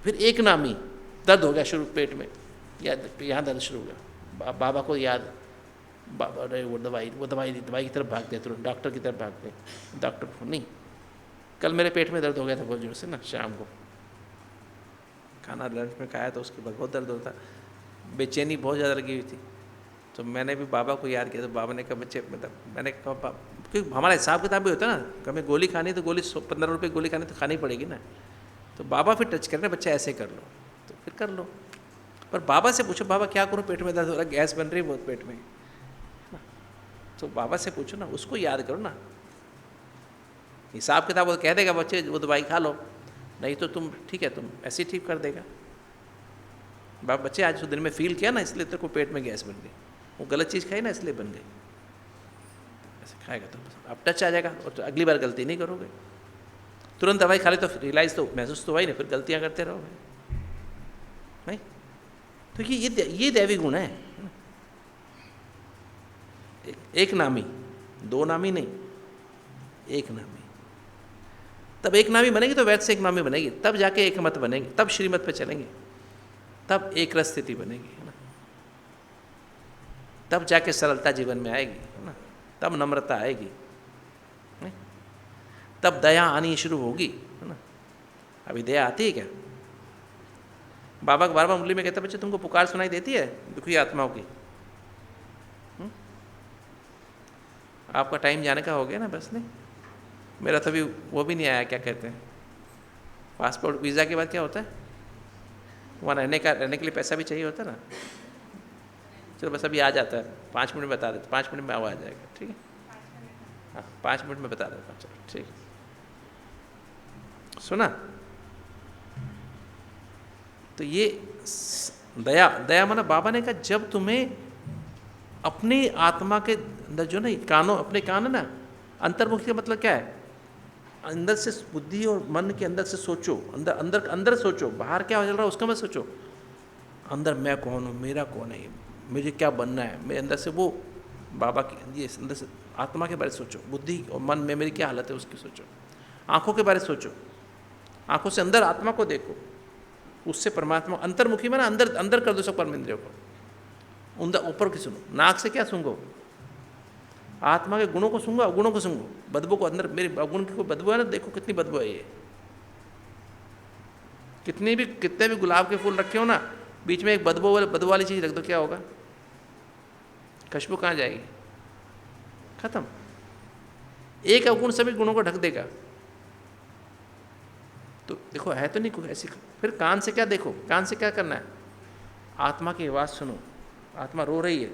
फिर एक नामी दर्द हो गया शुरू पेट में, या यहाँ दर्द शुरू हो गया, बाबा को याद, बाबा अरे वो दवाई की तरफ भागते, तुरंत डॉक्टर की तरफ भागते, डॉक्टर नहीं, कल मेरे पेट में दर्द हो गया था बहुत जोर से ना, शाम को खाना लंच में खाया तो उसके बाद बहुत दर्द होता, बेचैनी बहुत ज़्यादा लगी हुई थी, तो मैंने भी बाबा को याद किया, तो बाबा ने कहा बच्चे, मतलब मैंने कहा, क्योंकि हमारा हिसाब किताब भी होता है ना, हमें गोली खानी तो गोली 15 रुपये गोली खानी तो खानी पड़ेगी ना, तो बाबा फिर टच कर रहे, बच्चा ऐसे कर लो, तो फिर कर लो, पर बाबा से पूछो, बाबा क्या करूँ, पेट में दर्द हो रहा है, गैस बन रही है बहुत पेट में, तो बाबा से पूछो ना, उसको याद करो ना, हिसाब किताब वो कह देगा बच्चे वो दवाई खा लो, नहीं तो तुम ठीक है, तुम ऐसे ही ठीक कर देगा बाबा, बच्चे आज दिन में फील किया ना, इसलिए तेरे को पेट में गैस बन गई, वो गलत चीज़ खाई ना इसलिए बन गई, ऐसे खाएगा तो अब टच आ जाएगा और तो अगली बार गलती नहीं करोगे। तुरंत दवाई खा ले तो रियलाइज तो महसूस तो हुआ ही नहीं, फिर गलतियां करते रहो नहीं। तो ये दैवी गुण है। एक नामी, दो नामी नहीं, एक नामी। तब एक नामी बनेगी तो वैध से एक नामी बनेगी, तब जाके एक मत बनेगी, तब श्रीमत पे चलेंगे, तब एक रस स्थिति बनेगी, है ना। तब जाके सरलता जीवन में आएगी, है ना। तब नम्रता आएगी, नहीं? तब दया आनी शुरू होगी, है ना। अभी दया आती है क्या? बाबा बार बार मुरली में कहते बच्चे तुमको पुकार सुनाई देती है दुखी आत्माओं की? आपका टाइम जाने का हो गया ना, बस नहीं। मेरा तो अभी वो भी नहीं आया, क्या कहते हैं, पासपोर्ट वीज़ा के बाद क्या होता है, वहाँ रहने के लिए पैसा भी चाहिए होता है ना। चलो बस अभी आ जाता है, 5 मिनट में बता देते, 5 मिनट में आ जाएगा, ठीक है। हाँ 5 मिनट में बता देता हूँ, चलो ठीक है। सुना? तो ये दया माना बाबा ने कहा जब तुम्हें अपनी आत्मा के अंदर जो ना कानों, अपने कान है ना, अंतर्मुखी का मतलब क्या है, अंदर से बुद्धि और मन के अंदर से सोचो, अंदर अंदर अंदर सोचो, बाहर क्या चल रहा है उसका मत सोचो। अंदर मैं कौन हूँ, मेरा कौन है, मुझे क्या बनना है, मेरे अंदर से वो बाबा की, ये अंदर से आत्मा के बारे में सोचो, बुद्धि और मन में मेरी क्या हालत है उसकी सोचो, आँखों के बारे में सोचो, आँखों से अंदर आत्मा को देखो, उससे परमात्मा अंतर्मुखी में ना अंदर अंदर कर दो सब कर्म इंद्रियों को, ऊपर की सुनो, नाक से क्या सूंघो, आत्मा के गुणों को सूंघो, अवगुणों को सूंघो, बदबू को, अंदर मेरे अवगुण की कोई बदबू है ना, देखो कितनी बदबू है ये, कितने भी गुलाब के फूल रखे हो ना, बीच में एक बदबू वाली चीज़ रख दो, क्या होगा, खुशबू कहाँ जाएगी, खत्म। एक अवगुण सभी गुणों को ढक देगा। तो देखो है तो नहीं कोई ऐसी। फिर कान से क्या देखो, कान से क्या करना है, आत्मा की आवाज़ सुनो, आत्मा रो रही है,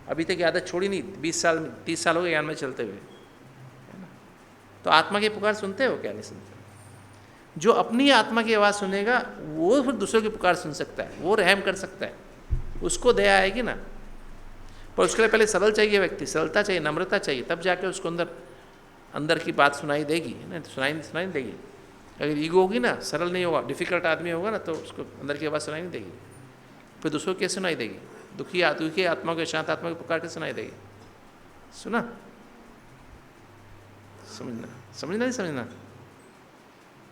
अभी तक आदत छोड़ी नहीं, 20 साल 30 साल हो गए ज्ञान में चलते हुए, है ना। तो आत्मा की पुकार सुनते हो क्या? नहीं सुनते। जो अपनी आत्मा की आवाज़ सुनेगा वो फिर दूसरों की पुकार सुन सकता है, वो रहम कर सकता है, उसको दया आएगी ना। पर उसके लिए पहले सरल चाहिए व्यक्ति, सरलता चाहिए, नम्रता चाहिए, तब जाके उसको अंदर की बात सुनाई देगी, है ना। सुनाई देगी। अगर ईगो होगी ना, सरल नहीं होगा, डिफ़िकल्ट आदमी होगा ना, तो उसको अंदर की आवाज़ सुनाई नहीं देगी, फिर दूसरों को कैसे सुनाई देगी? दुखी आत्मा को, शांत आत्मा की पुकार के सुनाई देगी। सुना? समझना नहीं समझना?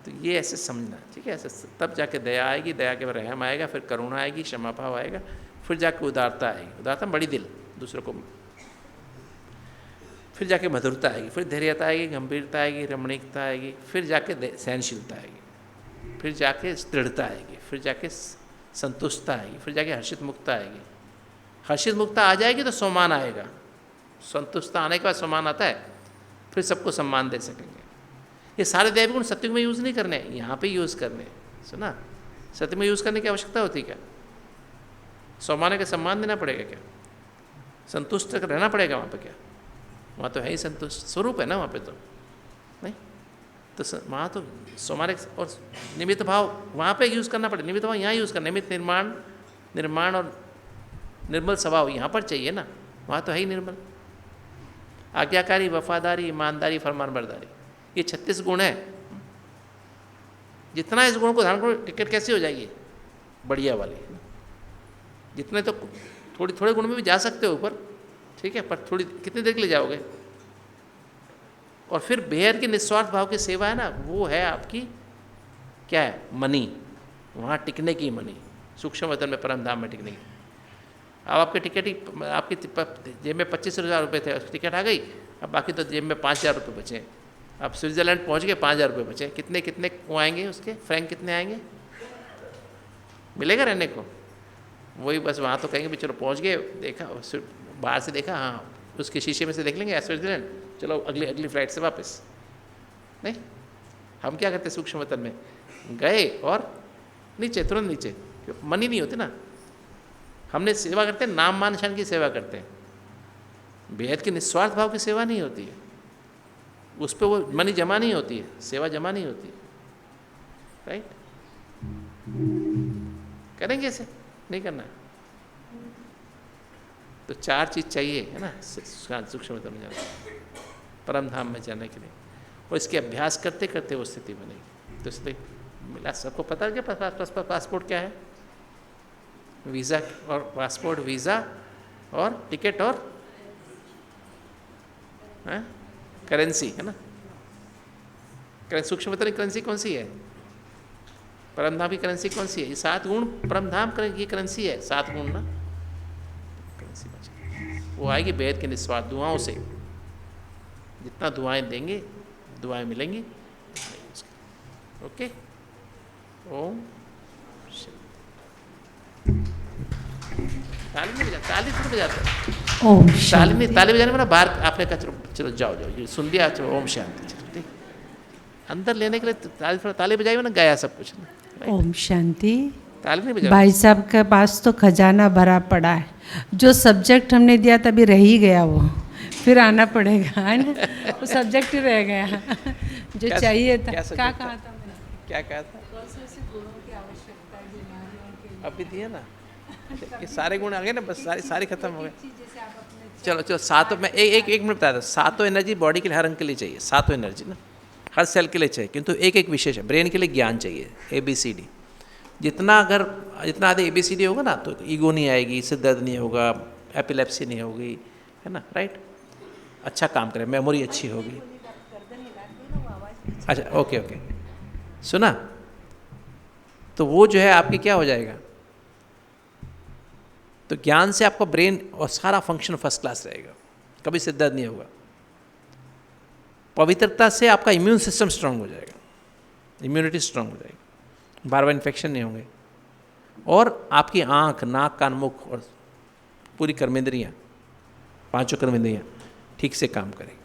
तो ये ऐसे समझना, ठीक है, ऐसे तब जाके दया आएगी, दया के बाद रहम आएगा, फिर करुणा आएगी, क्षमा भाव आएगा, फिर जाके उदारता आएगी, उदारता बड़ी दिल दूसरों को, फिर जाके मधुरता आएगी, फिर धैर्यता आएगी, गंभीरता आएगी, रमणीकता आएगी, फिर जाके सहनशीलता आएगी, फिर जाके दृढ़ता आएगी, फिर जाके संतुष्टता आएगी, फिर जाके हर्षित मुक्ता आएगी। हर्षित मुक्ता आ जाएगी तो सम्मान आएगा, संतुष्टता आने के बाद सम्मान आता है, फिर सबको सम्मान दे सकेंगे। ये सारे दैवी गुण सत्युग में यूज़ नहीं करने, यहाँ पे यूज़ करने। सुना? सत्युग में यूज़ करने की आवश्यकता होती क्या? सम्मान का सम्मान देना पड़ेगा क्या? संतुष्ट रहना पड़ेगा वहाँ पे क्या? वहाँ तो है ही संतुष्ट स्वरूप है ना वहाँ पे, तो नहीं तो वहाँ तो सम्मान और निमित्त भाव वहाँ पे यूज़ करना पड़ेगा। निमित्त भाव यहाँ यूज़ करना, निमित्त निर्माण और निर्मल स्वभाव यहाँ पर चाहिए ना, वहाँ तो है ही निर्मल। आज्ञाकारी, वफादारी, ईमानदारी, फरमानबरदारी, ये 36 गुण है। जितना इस गुण को धारण करो, टिकट कैसी हो जाएगी बढ़िया वाली। जितने तो थोड़े गुण में भी जा सकते हो ऊपर, ठीक है, पर थोड़ी कितनी देर के लिए जाओगे? और फिर बेहद की निस्वार्थ भाव की सेवा है ना, वो है आपकी क्या है, मनी, वहाँ टिकने की मनी, सूक्ष्म वतन में परम धाम में टिकने की। अब आपके टिकट ही, आपकी जेब में 25,000 रुपये थे, टिकट आ गई, अब बाकी तो जेब में 5,000 रुपये बचे। अब स्विट्ज़रलैंड पहुँच गए, 5,000 रुपये बचे, कितने वो आएंगे, उसके फ्रैंक कितने आएंगे, मिलेगा रहने को? वही बस वहाँ तो कहेंगे भी चलो पहुँच गए, देखा बाहर से देखा, हाँ उसके शीशे में से देख लेंगे स्विट्ज़रलैंड, चलो अगली फ्लाइट से वापस। नहीं, हम क्या करते सूक्ष्म वतन में गए और नीचे, तुरंत नीचे, मनी नहीं होती ना, हमने सेवा करते हैं, नाम मान शान की सेवा करते हैं, बेहद की निस्वार्थ भाव की सेवा नहीं होती है, उस पर वो मनी जमा नहीं होती है, सेवा जमा नहीं होती है। राइट? करेंगे ऐसे? नहीं करना है। तो 4 चीज़ चाहिए, है ना, सूक्ष्म वतन में जाना, परम धाम में जाने के लिए। और इसके अभ्यास करते करते वो स्थिति बनेगी। तो इसलिए मिला, सबको पता है कि पासपोर्ट क्या है? वीज़ा और पासपोर्ट, वीज़ा और टिकट और करेंसी है ना। सूक्ष्म वेतन की करेंसी कौन सी है? परमधाम की करेंसी कौन सी है? ये 7 गुण परमधाम की करेंसी है, 7 गुण ना करेंसी बची, वो आएगी वेद के निस्वार्थ दुआओं से। जितना दुआएं देंगे दुआएं मिलेंगी। ओके, ओम ताली थोड़ी बजाते, ओम ताली बजाने में ना बाहर आपने कहा चलो जाओ ये सुन लिया, चलो ओम शांति, चलो ठीक। अंदर लेने के लिए ताली बजाई ना, गया सब कुछ। ओम शांति। ताली नहीं बजा। भाई साहब के पास तो खजाना भरा पड़ा है, जो सब्जेक्ट हमने दिया था अभी रह ही गया, वो फिर आना पड़ेगा, है ना। वो सब्जेक्ट ही रह गया जो चाहिए था। क्या कहा था मैंने? क्या कहा था? गुणों की आवश्यकता है बीमारियों के। अभी दिए ना, ये सारे गुण आ गए ना, बस सारी खत्म हो गए। चलो सातों, मैं एक मिनट बताया था। सातों एनर्जी बॉडी के लिए, हर अंग के लिए चाहिए, सातों एनर्जी ना हर सेल के लिए चाहिए, किंतु एक विशेष है। ब्रेन के लिए ज्ञान चाहिए, ABCD। जितना आधे ABCD होगा ना तो ईगो नहीं आएगी, सिर दर्द नहीं होगा, एपिलेप्सी नहीं होगी, है ना, राइट। अच्छा काम करे, मेमोरी अच्छी होगी। अच्छा ओके सुना। तो वो जो है आपकी क्या हो जाएगा, तो ज्ञान से आपका ब्रेन और सारा फंक्शन फर्स्ट क्लास रहेगा, कभी सिर दर्द नहीं होगा। पवित्रता से आपका इम्यून सिस्टम स्ट्रांग हो जाएगा, इम्यूनिटी स्ट्रांग हो जाएगी, बार बार इन्फेक्शन नहीं होंगे। और आपकी आँख, नाक, कान, मुख और पूरी कर्मेंद्रियाँ, 5 कर्मेंद्रियाँ ठीक से काम करेंगी।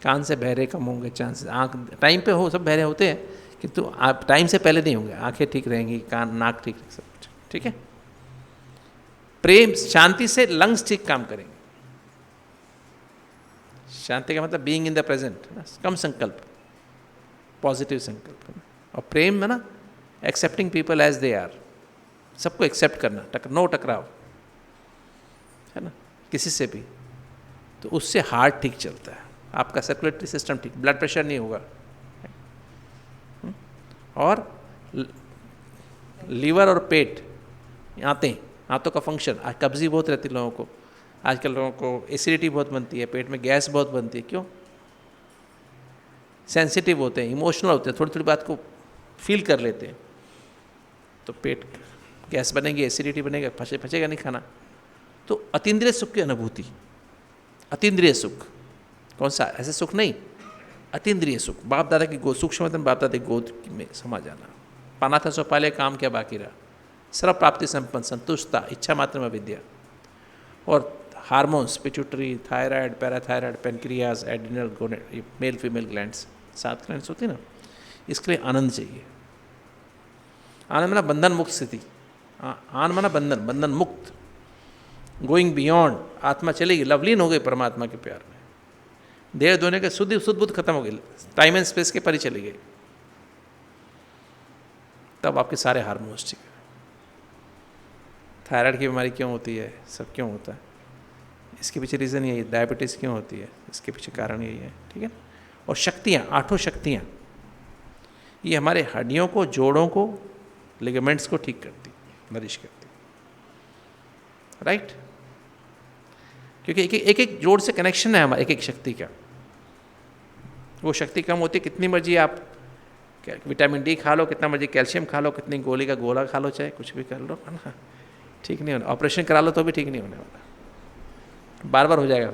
कान से बहरे कम होंगे चांसेस, आँख टाइम पे हो, सब बहरे होते हैं किंतु आप टाइम से पहले नहीं होंगे। आँखें ठीक रहेंगी, कान, नाक ठीक, सब कुछ ठीक है। प्रेम, शांति से लंग्स ठीक काम करेंगे। शांति का मतलब बीइंग इन द प्रेजेंट, कम संकल्प, पॉजिटिव संकल्प। और प्रेम में ना accepting people as they are, सबको एक्सेप्ट करना, नो टकराव, है ना किसी से भी। तो उससे हार्ट ठीक चलता है, आपका सर्कुलेटरी सिस्टम ठीक, ब्लड प्रेशर नहीं होगा। और लीवर और पेट, आंतों का फंक्शन, आज कब्जी बहुत रहती है लोगों को, आजकल लोगों को एसिडिटी बहुत बनती है, पेट में गैस बहुत बनती है। क्यों? सेंसिटिव होते हैं, इमोशनल होते हैं, थोड़ी थोड़ी बात को फील कर लेते हैं, तो पेट गैस बनेगी, एसिडिटी बनेगा, फंसेगा नहीं खाना। तो अतीन्द्रिय सुख की अनुभूति, अतीन्द्रिय सुख कौन सा? ऐसे सुख नहीं, अतीन्द्रिय सुख, बाप दादा की गोद, सूक्ष्म वेतन बाप दादा की गोद में समा जाना। पाना था सो पाले, काम क्या बाकी रहा, सर्व प्राप्ति संपन्न, संतुष्टता, इच्छा मात्र में विद्या। और hormones, pituitary, thyroid, parathyroid, pancreas, adrenal, gonad, male female glands, 7 glands होती है ना। इसके लिए आनंद चाहिए। आनंद माना बंधन मुक्त स्थिति, आनंद माना बंधन मुक्त, गोइंग बियॉन्ड। आत्मा चलेगी, लवलीन हो गई परमात्मा के प्यार में, देह धोने के शुद्ध बुद्ध खत्म हो गई, टाइम एंड स्पेस के पर ही चली गई। तब आपके सारे हार्मोन्स ठीक है। थायराइड की बीमारी क्यों होती है, सब क्यों होता है, इसके पीछे रीज़न यही है। डायबिटीज़ क्यों होती है, इसके पीछे कारण यही है, ठीक है। और शक्तियाँ, 8 शक्तियाँ, ये हमारे हड्डियों को, जोड़ों को, लिगामेंट्स को ठीक करती, नरिश करती, राइट। क्योंकि एक जोड़ से कनेक्शन है हमारा, एक शक्ति का। वो शक्ति कम होती है, कितनी मर्जी आप विटामिन डी खा लो, कितना मर्जी कैल्शियम खा लो, कितनी गोली का गोला खा लो, चाहे कुछ भी कर लो, है ना, ठीक नहीं होना। ऑपरेशन करा लो तो भी ठीक नहीं होने वाला, बार बार हो जाएगा।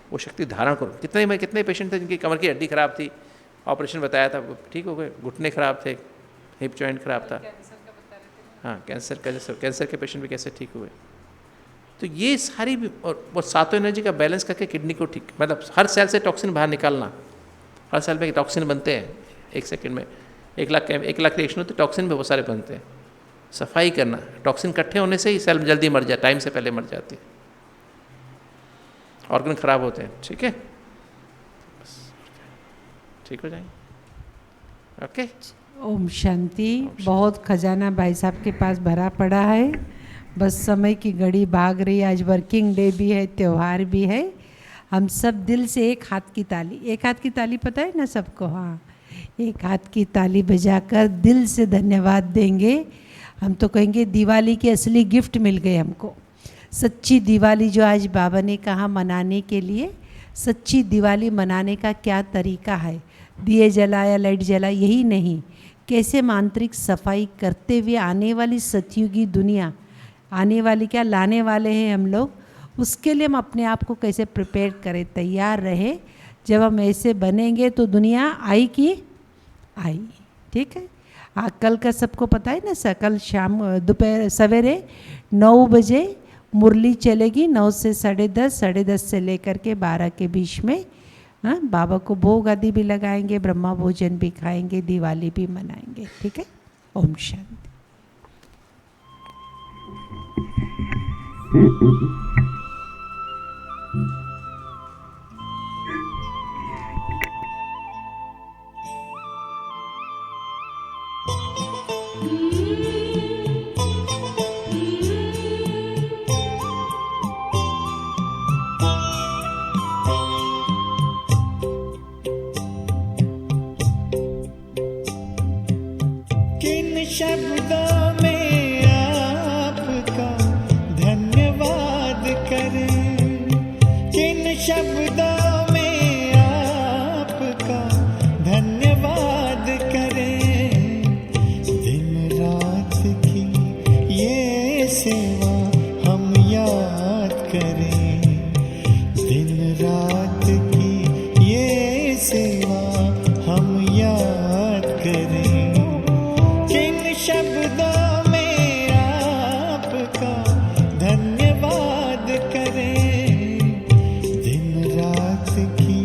वो शक्ति धारण करो। कितने पेशेंट थे जिनकी कमर की हड्डी खराब थी, ऑपरेशन बताया था, ठीक हो गए। घुटने खराब थे, हिप जॉइंट खराब था, हाँ कैंसर के पेशेंट भी कैसे ठीक हुए। तो ये सारी भी, और वो 7 एनर्जी का बैलेंस करके किडनी को ठीक, मतलब हर सेल से टॉक्सिन बाहर निकालना। हर सेल में टॉक्सिन बनते हैं 1 सेकंड में, 1 लाख रिएक्शन होते, टॉक्सिन भी बहुत सारे बनते हैं। सफाई करना, टॉक्सिन इकट्ठे होने से ही सेल जल्दी मर जाए, टाइम से पहले मर जाती है, ऑर्गन खराब होते हैं, ठीक है, ठीक हो जाएंगे। ओके, ओम शांति। बहुत खजाना भाई साहब के पास भरा पड़ा है, बस समय की घड़ी भाग रही है। आज वर्किंग डे भी है, त्यौहार भी है, हम सब दिल से एक हाथ की ताली, एक हाथ की ताली पता है ना सबको, हाँ, एक हाथ की ताली बजाकर दिल से धन्यवाद देंगे। हम तो कहेंगे दिवाली की असली गिफ्ट मिल गई हमको, सच्ची दिवाली जो आज बाबा ने कहा मनाने के लिए। सच्ची दिवाली मनाने का क्या तरीका है, दिए जलाया लाइट जला, यही नहीं, कैसे मांत्रिक सफाई करते हुए आने वाली सतयुगी दुनिया, आने वाली क्या लाने वाले हैं हम लोग, उसके लिए हम अपने आप को कैसे प्रिपेयर करें, तैयार रहे। जब हम ऐसे बनेंगे तो दुनिया आई की आई, ठीक है। कल का सबको पता है ना, कल शाम दोपहर सवेरे 9 बजे मुरली चलेगी, 9 से 10:30, 10:30 से लेकर के 12 के बीच में। हाँ, बाबा को भोग आदि भी लगाएंगे, ब्रह्मा भोजन भी खाएंगे, दिवाली भी मनाएंगे, ठीक है। ओम शांति। शब्दों में आपका धन्यवाद करें, किन शब्दों में आपका धन्यवाद करें। दिन रात की ये सेवा हम याद करें, दिन रात की ये सेवा हम याद करें। शब्दों में आपका धन्यवाद करें, दिन रात की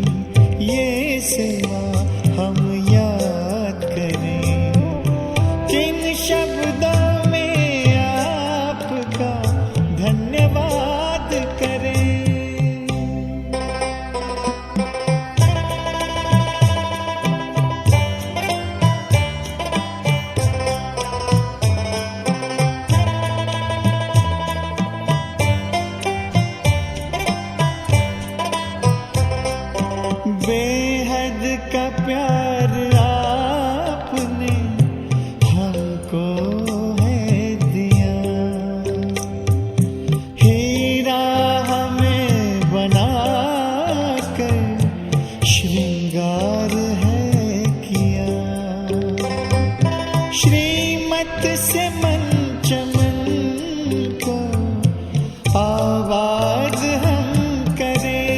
ये सेवा हम याद करें। किन शब्दों में आपका धन्यवाद करें। बेहद का प्यार आपने हमको है दिया, हीरा हमें बनाकर श्रृंगार है किया। श्रीमत से मन चमन को आवाज हम करें,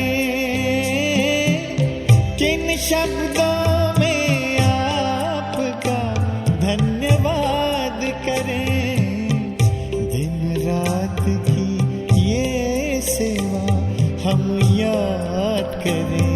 किन शब्दों में आपका धन्यवाद करें। दिन रात की ये सेवा हम याद करें,